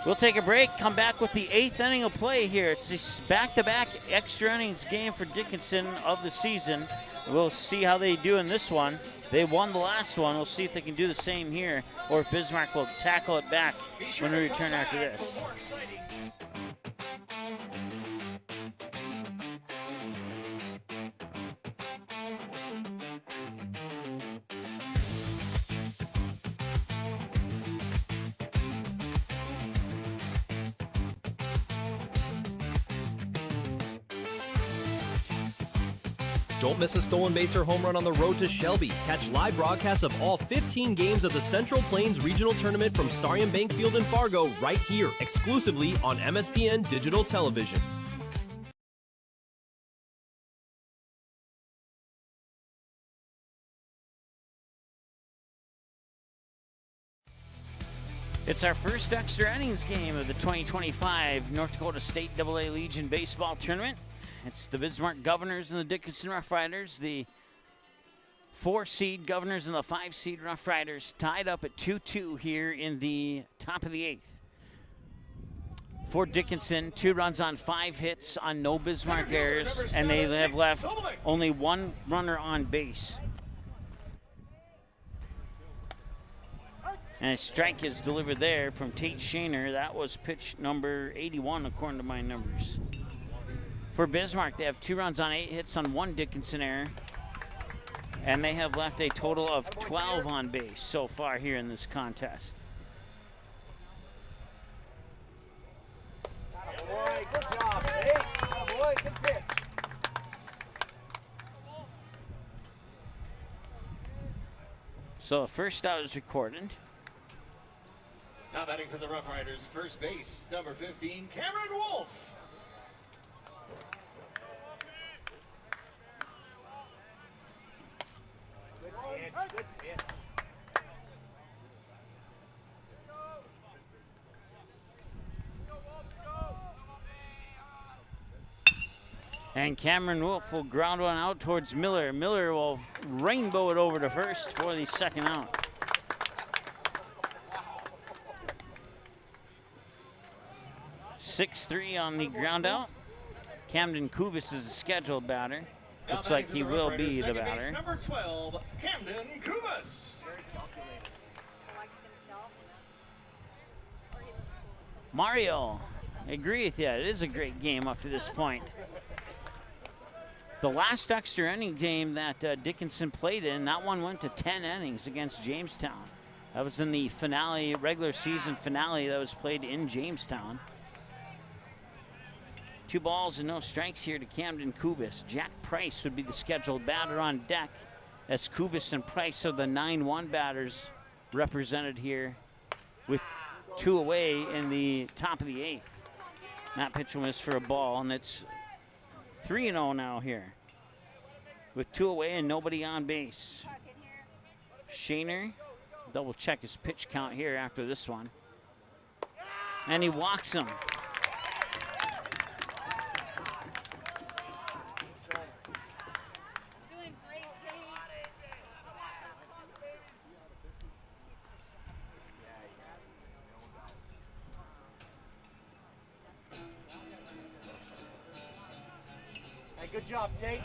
Speaker 4: We'll take a break, come back with the 8th inning of play here. It's this back-to-back extra innings game for Dickinson of the season. We'll see how they do in this one. They won the last one. We'll see if they can do the same here or if Bismarck will tackle it back when we return after this.
Speaker 6: Don't miss a stolen base or home run on the road to Shelby. Catch live broadcasts of all 15 games of the Central Plains Regional Tournament from Starion Bank Field in Fargo right here, exclusively on MSPN Digital Television.
Speaker 4: It's our first extra innings game of the 2025 North Dakota State AA Legion Baseball Tournament. It's the Bismarck Governors and the Dickinson Rough Riders, the 4-seed Governors and the 5-seed Rough Riders tied up at 2-2 here in the top of the 8th. For Dickinson, 2 runs on 5 hits on no Bismarck errors, and they have left only 1 runner on base. And a strike is delivered there from Tate Shaner. That was pitch number 81 according to my numbers. For Bismarck, they have 2 runs on 8 hits on 1 Dickinson error. And they have left a total of 12 on base so far here in this contest.
Speaker 16: Boy, good job, Nate. Boy, good pitch.
Speaker 4: So the first out is recorded.
Speaker 3: Now batting for the Rough Riders, first base, number 15, Cameron Wolf.
Speaker 16: Good pitch.
Speaker 4: And Cameron Wolf will ground one out towards Miller. Miller will rainbow it over to first for the second out. .63 on the ground out. Camden Kubis is a scheduled batter. Looks like he will be the batter.
Speaker 3: Number 12, Camden Kubis.
Speaker 4: Mario, I agree with you. It is a great game up to this point. The last extra inning game that Dickinson played in, that one went to 10 innings against Jamestown. That was in the finale, regular season finale that was played in Jamestown. 2 balls and no strikes here to Camden Kubis. Jack Price would be the scheduled batter on deck, as Kubis and Price are the 9-1 batters represented here with 2 away in the top of the 8th. That pitch was for a ball, and it's 3-0 now here with 2 away and nobody on base. Shaner, double check his pitch count here after this one. And he walks him.
Speaker 16: Good job, Tate.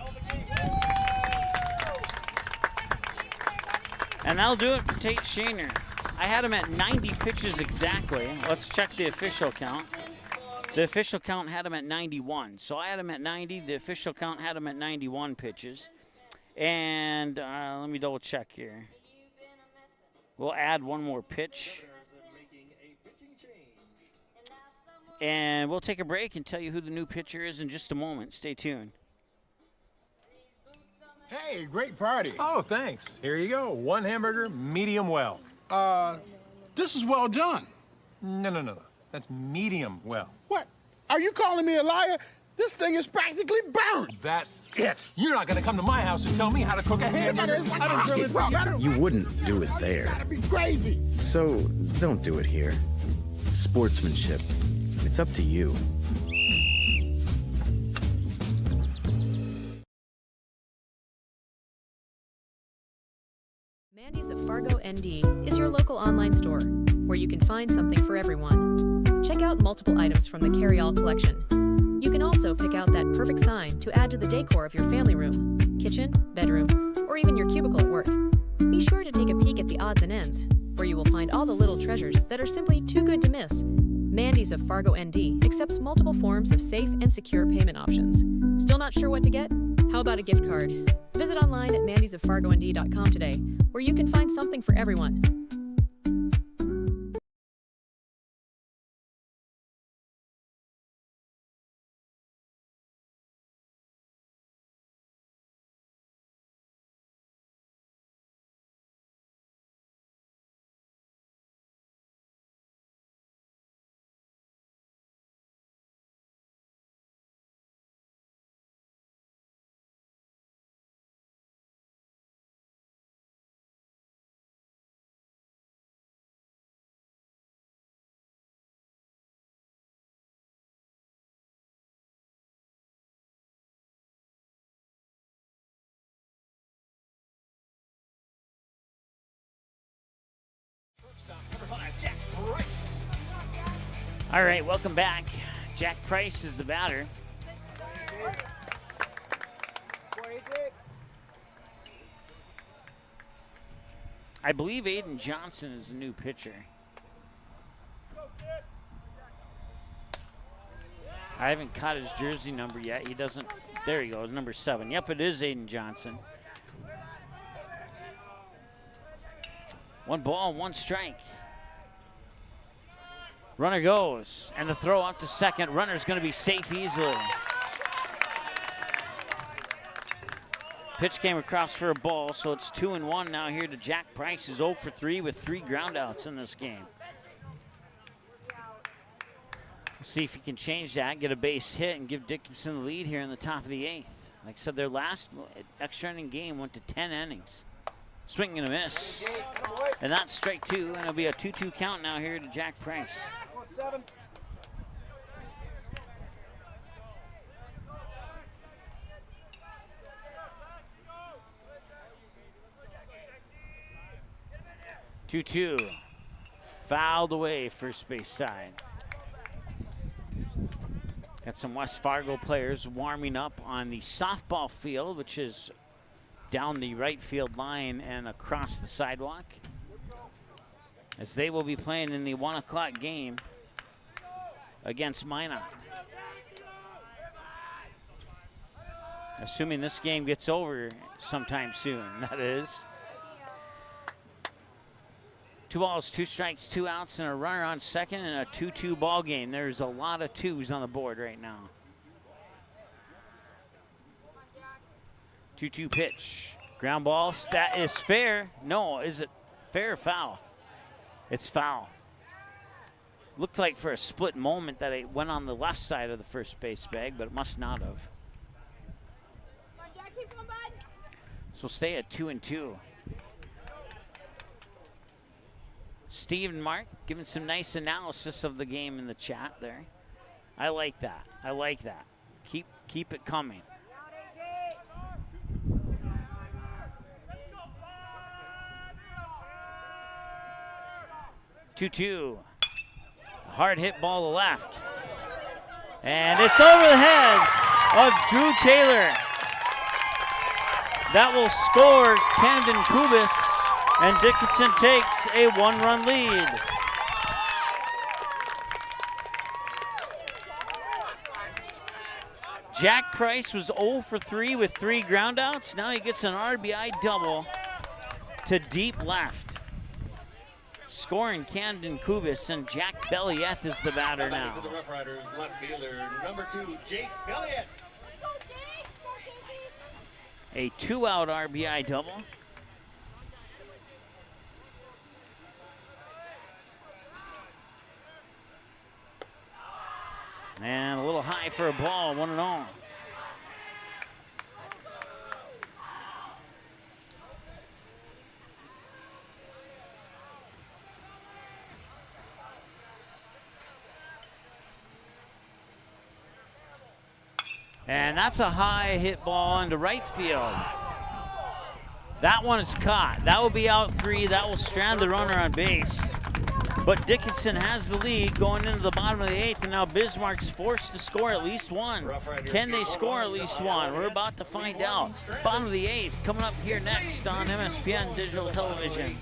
Speaker 4: And that'll do it for Tate Shaner. I had him at 90 pitches exactly. Let's check the official count. The official count had him at 91. So I had him at 90. The official count had him at 91 pitches. And let me double check here. We'll add one more pitch. And we'll take a break and tell you who the new pitcher is in just a moment. Stay tuned.
Speaker 13: Hey, great party. Oh, thanks. Here you go. One hamburger, medium well.
Speaker 12: This is well done.
Speaker 13: No. That's medium well.
Speaker 12: What? Are you calling me a liar? This thing is practically burned.
Speaker 13: That's it. You're not going to come to my house and tell me how to cook a hamburger.
Speaker 14: You wouldn't do it there.
Speaker 12: That'd be crazy.
Speaker 14: So don't do it here. Sportsmanship. It's up to you.
Speaker 5: Mandy's of Fargo, ND is your local online store where you can find something for everyone. Check out multiple items from the carry-all collection. You can also pick out that perfect sign to add to the decor of your family room, kitchen, bedroom, or even your cubicle at work. Be sure to take a peek at the odds and ends, where you will find all the little treasures that are simply too good to miss. Mandy's of Fargo, ND accepts multiple forms of safe and secure payment options. Still not sure what to get? How about a gift card? Visit online at mandysoffargond.com today, where you can find something for everyone.
Speaker 3: Jack Price.
Speaker 4: All right, welcome back. Jack Price is the batter. I believe Aiden Johnson is the new pitcher. I haven't caught his jersey number yet. He doesn't. There he goes, number 7. Yep, it is Aiden Johnson. 1 ball, 1 strike. Runner goes, and the throw up to second. Runner's going to be safe easily. Pitch came across for a ball, so it's 2-1 now here to Jack Price, who's 0 for 3 with 3 groundouts in this game. We'll see if he can change that, get a base hit, and give Dickinson the lead here in the top of the 8th. Like I said, their last extra inning game went to 10 innings. Swing and a miss. And that's strike 2, and it'll be a 2-2 count now here to Jack Price. 2-2. Fouled away first base side. Got some West Fargo players warming up on the softball field, which is down the right field line and across the sidewalk, as they will be playing in the 1 o'clock game against Minot. Assuming this game gets over sometime soon, that is. 2 balls, 2 strikes, 2 outs, and a runner on second, and a 2-2 ball game. There's a lot of 2s on the board right now. 2-2 pitch. Ground ball. That is fair. No, is it fair or foul? It's foul. Looked like for a split moment that it went on the left side of the first base bag, but it must not have. So we'll stay at 2-2. Steve and Mark giving some nice analysis of the game in the chat there. I like that. I like that. Keep it coming. 2-2. Hard hit ball to left. And it's over the head of Drew Taylor. That will score Camden Kubis And Dickinson takes a 1-run lead. Jack Price was 0 for 3 with 3 groundouts. Now he gets an RBI double to deep left. Scoring Camden Kubis, and Jack Belliette is the batter now.
Speaker 3: To the Rough Riders left fielder, number 2, Jake Belliette.
Speaker 4: A 2-out RBI double. And a little high for a ball, 1-0. And that's a high hit ball into right field. That one is caught. That will be out 3. That will strand the runner on base. But Dickinson has the lead going into the bottom of the 8th, and now Bismarck's forced to score at least 1. Can they score at least 1? We're about to find out. Bottom of the 8th coming up here next on MSPN Digital Television.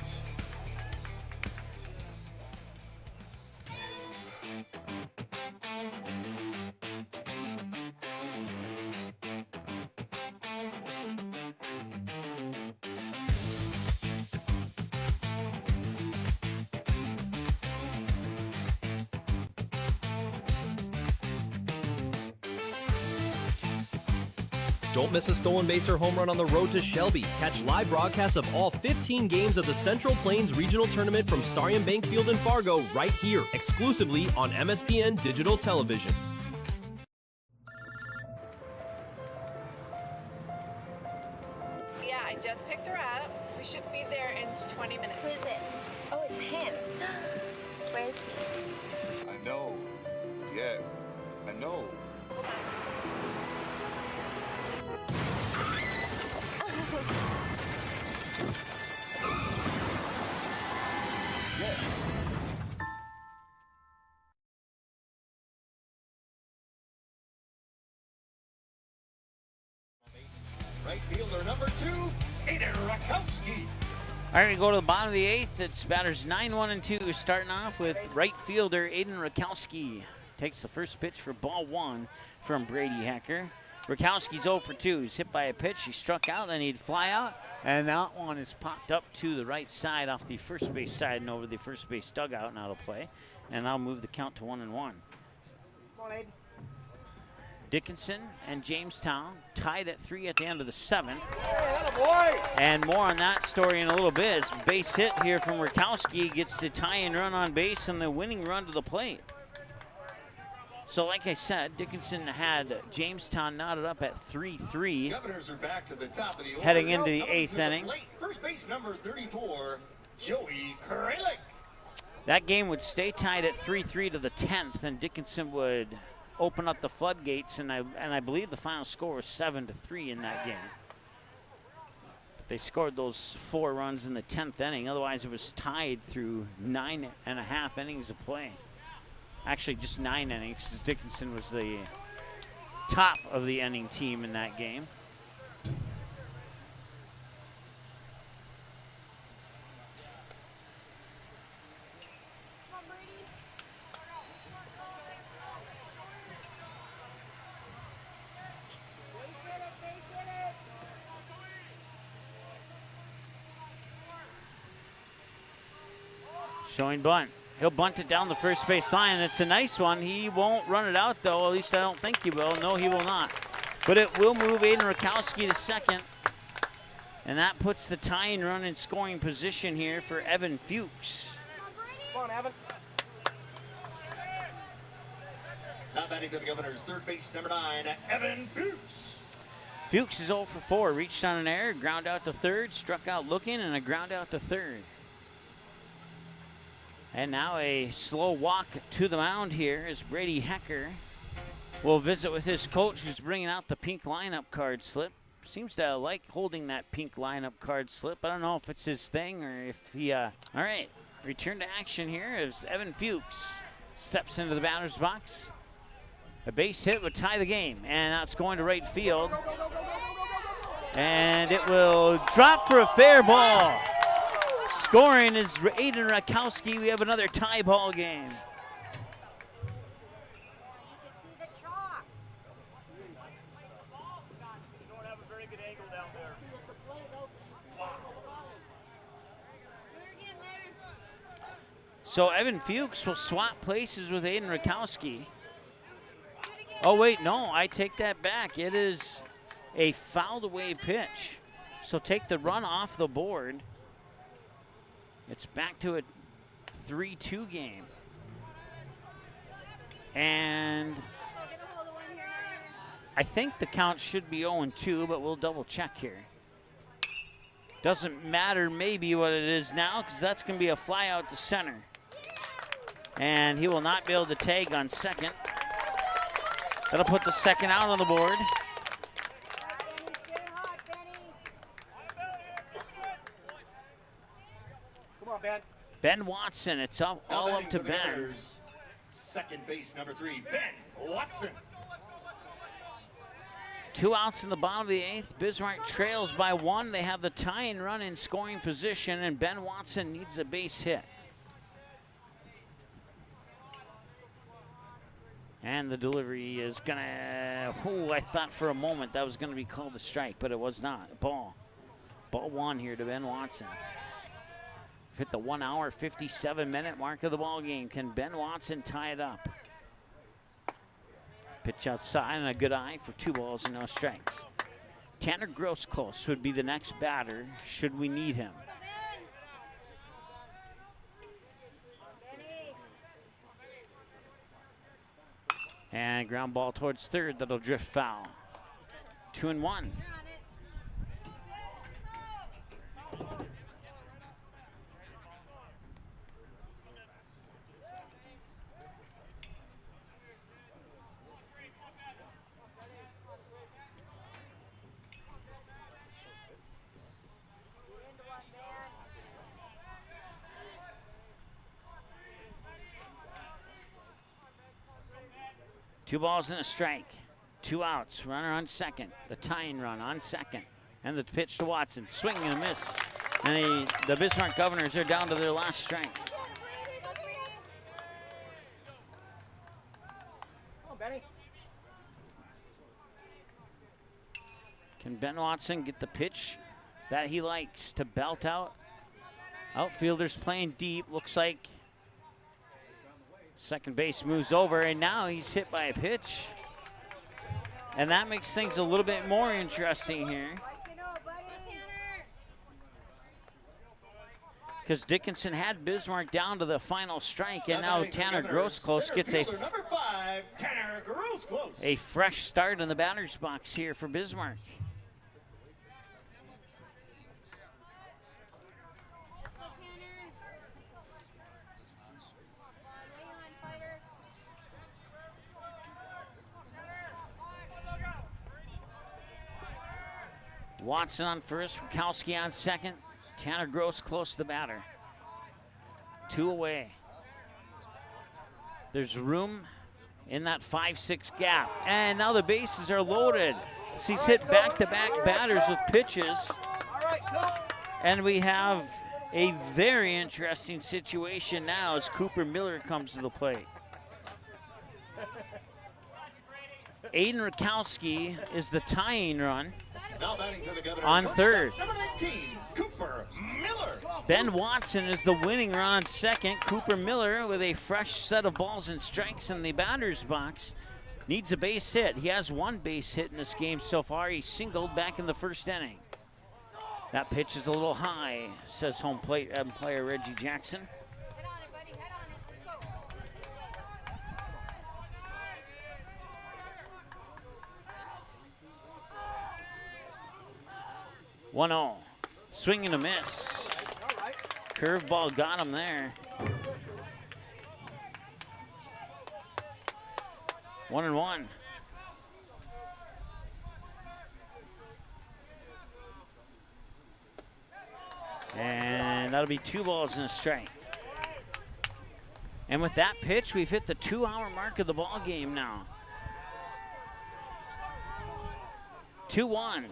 Speaker 6: Don't miss a stolen base or home run on the road to Shelby. Catch live broadcasts of all 15 games of the Central Plains Regional Tournament from Starion Bank Field in Fargo right here, exclusively on MSPN Digital Television.
Speaker 17: Yeah, I just picked her up. We should be there in 20 minutes.
Speaker 18: Who is it? Oh, it's him. Where is he?
Speaker 19: I know. Yeah, I know. Yeah.
Speaker 3: Right fielder number 2, Aiden Rakowski.
Speaker 4: All right, we go to the bottom of the 8th. It's batters 9, 1, and 2, starting off with right fielder Aiden Rakowski. Takes the first pitch for ball 1 from Brady Hecker. Rakowski's 0 for 2. He's hit by a pitch. He struck out, then he'd fly out, and that one is popped up to the right side off the first base side and over the first base dugout and out of play. And I'll move the count to 1-1.
Speaker 8: Come on, Aiden.
Speaker 4: Dickinson and Jamestown tied at 3 at the end of the 7th.
Speaker 8: Boy.
Speaker 4: And more on that story in a little bit. As base hit here from Rakowski gets the tie-in run on base and the winning run to the plate. So like I said, Dickinson had Jamestown knotted up at 3-3.
Speaker 3: Governors are back to the top of the order.
Speaker 4: Heading into the
Speaker 3: Coming
Speaker 4: 8th
Speaker 3: to the
Speaker 4: inning.
Speaker 3: plate, first base number 34, Joey Kralik.
Speaker 4: That game would stay tied at 3-3 to the 10th, and Dickinson would open up the floodgates, and I believe the final score was 7-3 in that game. But they scored those 4 runs in the 10th inning. Otherwise, it was tied through 9.5 innings of play. Actually, just 9 innings, because Dickinson was the top of the inning team in that game. Showing bunt. He'll bunt it down the first base line. It's a nice one. He won't run it out, though. At least I don't think he will. No, he will not. But it will move Aiden Rakowski to second. And that puts the tying run in scoring position here for Evan Fuchs.
Speaker 8: Come on, Evan.
Speaker 3: Now batting for the Governors, third base number 9, Evan Fuchs.
Speaker 4: Fuchs is 0 for 4. Reached on an error, ground out to third, struck out looking, and a ground out to third. And now a slow walk to the mound here as Brady Hecker will visit with his coach, who's bringing out the pink lineup card slip. Seems to like holding that pink lineup card slip. I don't know if it's his thing or if he, all right, return to action here as Evan Fuchs steps into the batter's box. A base hit would tie the game, and that's going to right field. And it will drop for a fair ball. Scoring is Aiden Rakowski. We have another tie ball game. So Evan Fuchs will swap places with Aiden Rakowski. Oh, wait, no, I take that back. It is a fouled away pitch. So take the run off the board. It's back to a 3-2 game. And I think the count should be 0-2, but we'll double check here. Doesn't matter maybe what it is now, because that's going to be a fly out to center. And he will not be able to tag on second. That'll put the second out on the board.
Speaker 3: Come on, Ben.
Speaker 4: Ben Watson, it's all up to Ben.
Speaker 3: Second base, number 3, Ben Watson.
Speaker 4: 2 outs in the bottom of the 8th. Bismarck trails by 1. They have the tying run in scoring position, and Ben Watson needs a base hit. And the delivery is gonna, I thought for a moment that was gonna be called a strike, but it was not. Ball 1 here to Ben Watson. Hit the 1 hour, 57-minute mark of the ball game. Can Ben Watson tie it up? Pitch outside and a good eye for 2 balls and no strikes. Tanner Grossclose would be the next batter should we need him. And ground ball towards third, that'll drift foul. 2-1. Two balls and a strike. 2 outs. Runner on second. The tying run on second. And the pitch to Watson. Swing and a miss. And the Bismarck Governors are down to their last strike.
Speaker 3: Oh, Benny.
Speaker 4: Can Ben Watson get the pitch that he likes to belt out? Outfielders playing deep. Looks like second base moves over, and now he's hit by a pitch. And that makes things a little bit more interesting here. Because Dickinson had Bismarck down to the final strike, and now Tanner Grossclose gets
Speaker 3: number 5, Tanner Grossclose.
Speaker 4: A fresh start in the batter's box here for Bismarck. Watson on first, Rakowski on second. Tanner Gross close to the batter. 2 away. There's room in that 5-6 gap. And now the bases are loaded. He's hit back-to-back batters with pitches. And we have a very interesting situation now as Cooper Miller comes to the plate. Aiden Rakowski is the tying run.
Speaker 3: Now batting for the Governors,
Speaker 4: on third.
Speaker 3: Number 19, Cooper Miller.
Speaker 4: Ben Watson is the winning run on second. Cooper Miller with a fresh set of balls and strikes in the batter's box needs a base hit. He has 1 base hit in this game so far. He singled back in the first inning. That pitch is a little high, says home plate umpire Reggie Jackson. 1-0. Swing and a miss. Curveball got him there. 1-1. And that'll be 2 balls and a strike. And with that pitch, we've hit the 2-hour mark of the ball game now. 2-1.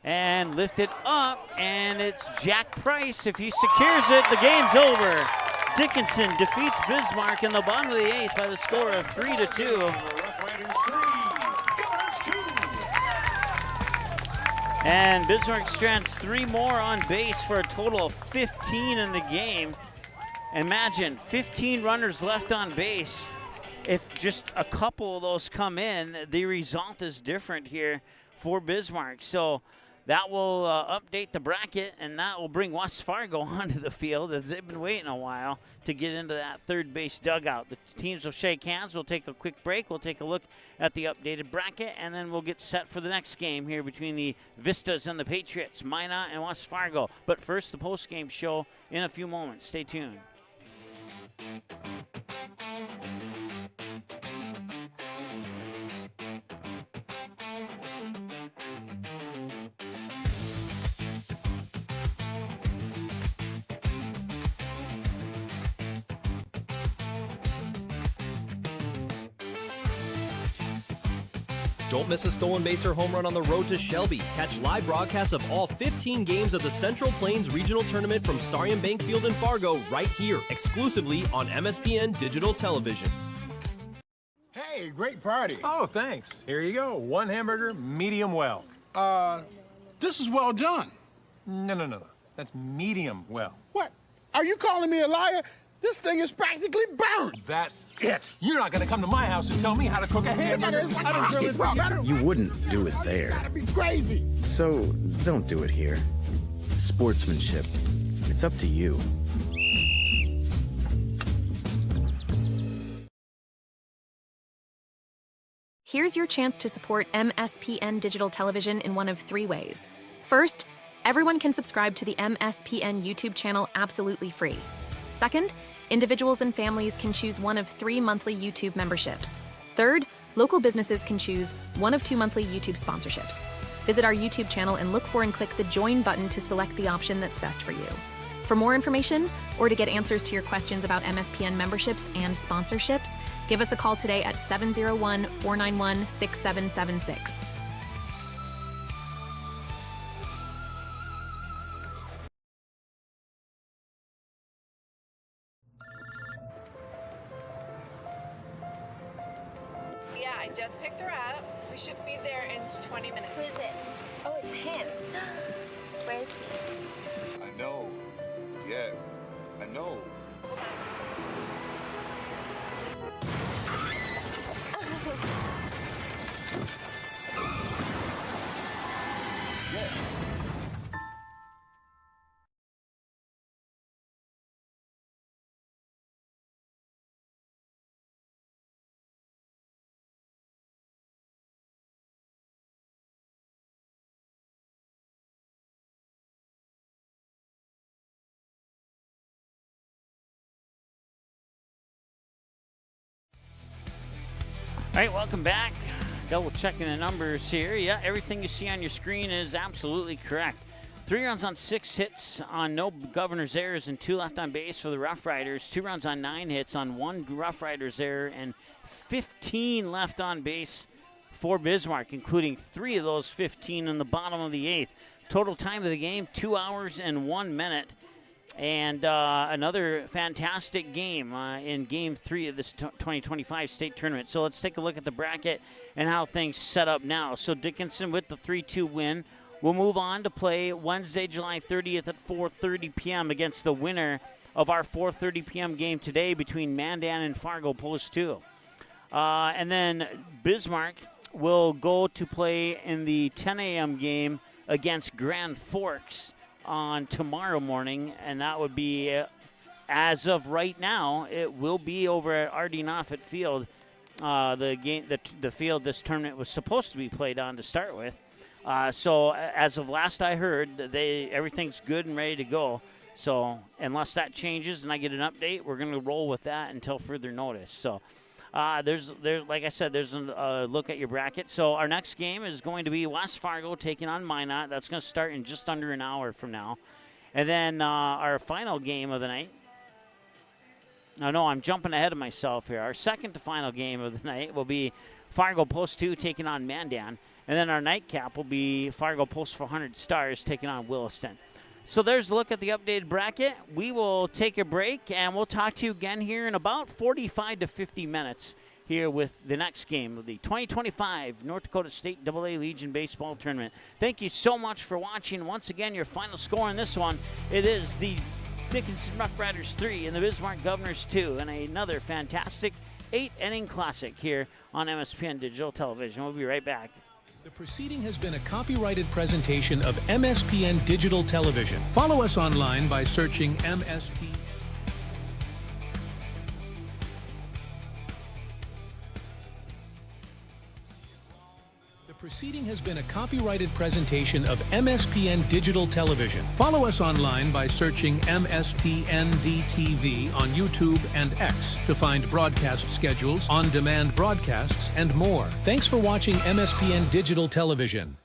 Speaker 4: and lifted up, and it's Jack Price. If he secures it, the game's over. Dickinson defeats Bismarck in the bottom of the 8th by the score of 3-2. And Bismarck strands 3 more on base for a total of 15 in the game. Imagine 15 runners left on base. If just a couple of those come in, the result is different here for Bismarck. So that will update the bracket, and that will bring West Fargo onto the field as they've been waiting a while to get into that third base dugout. The teams will shake hands. We'll take a quick break. We'll take a look at the updated bracket, and then we'll get set for the next game here between the Vistas and the Patriots, Minot and West Fargo. But first, the postgame show in a few moments. Stay tuned.
Speaker 6: Don't miss a stolen base or home run on the road to Shelby. Catch live broadcasts of all 15 games of the Central Plains Regional Tournament from Starion Bank Field in Fargo right here, exclusively on MSPN Digital Television.
Speaker 12: Hey, great party.
Speaker 13: Oh, thanks. Here you go. 1 hamburger, medium well.
Speaker 12: This is well done.
Speaker 13: No. That's medium well.
Speaker 12: What? Are you calling me a liar? This thing is practically burnt.
Speaker 13: That's it. You're not gonna come to my house and tell me how to cook a hamburger.
Speaker 12: I don't grill it properly.
Speaker 14: You wouldn't do it there.
Speaker 12: Gotta be crazy.
Speaker 14: So don't do it here. Sportsmanship. It's up to you.
Speaker 15: Here's your chance to support MSPN Digital Television in one of 3 ways. First, everyone can subscribe to the MSPN YouTube channel absolutely free. Second, individuals and families can choose one of 3 monthly YouTube memberships. Third, local businesses can choose one of 2 monthly YouTube sponsorships. Visit our YouTube channel and look for and click the Join button to select the option that's best for you. For more information, or to get answers to your questions about MSPN memberships and sponsorships, give us a call today at 701-491-6776.
Speaker 17: Yeah, I just picked her up. We should be there in 20 minutes.
Speaker 18: Who is it? Oh, it's him. Where is he?
Speaker 19: I know. Yeah, I know. Yeah.
Speaker 4: All right, welcome back. Double checking the numbers here. Yeah, everything you see on your screen is absolutely correct. 3 runs on 6 hits on no Governor's errors and 2 left on base for the Rough Riders. 2 runs on 9 hits on 1 Rough Riders error and 15 left on base for Bismarck, including 3 of those 15 in the bottom of the 8th. Total time of the game, 2 hours and 1 minute. And another fantastic game in Game 3 of this 2025 state tournament. So let's take a look at the bracket and how things set up now. So Dickinson with the 3-2 win will move on to play Wednesday, July 30th at 4:30 p.m. against the winner of our 4:30 p.m. game today between Mandan and Fargo Post 2. And then Bismarck will go to play in the 10 a.m. game against Grand Forks on tomorrow morning, and that would be, as of right now, it will be over at R.D. Noffet Field, the field this tournament was supposed to be played on to start with. So as of last I heard, everything's good and ready to go. So unless that changes and I get an update, we're going to roll with that until further notice. So there's like I said, there's a look at your bracket. So our next game is going to be West Fargo taking on Minot. That's going to start in just under an hour from now. And then our final game of the night. No, I'm jumping ahead of myself here. Our second to final game of the night will be Fargo Post 2 taking on Mandan. And then our nightcap will be Fargo Post 400 Stars taking on Williston. So there's a look at the updated bracket. We will take a break, and we'll talk to you again here in about 45 to 50 minutes here with the next game of the 2025 North Dakota State AA Legion Baseball Tournament. Thank you so much for watching. Once again, your final score in this one, it is the Dickinson Rough Riders 3 and the Bismarck Governors 2, and another fantastic 8-inning classic here on MSPN Digital Television. We'll be right back.
Speaker 1: The proceeding has been a copyrighted presentation of MSPN Digital Television. Follow us online by searching MSP. The proceeding has been a copyrighted presentation of MSPN Digital Television. Follow us online by searching MSPNDTV on YouTube and X to find broadcast schedules, on-demand broadcasts, and more. Thanks for watching MSPN Digital Television.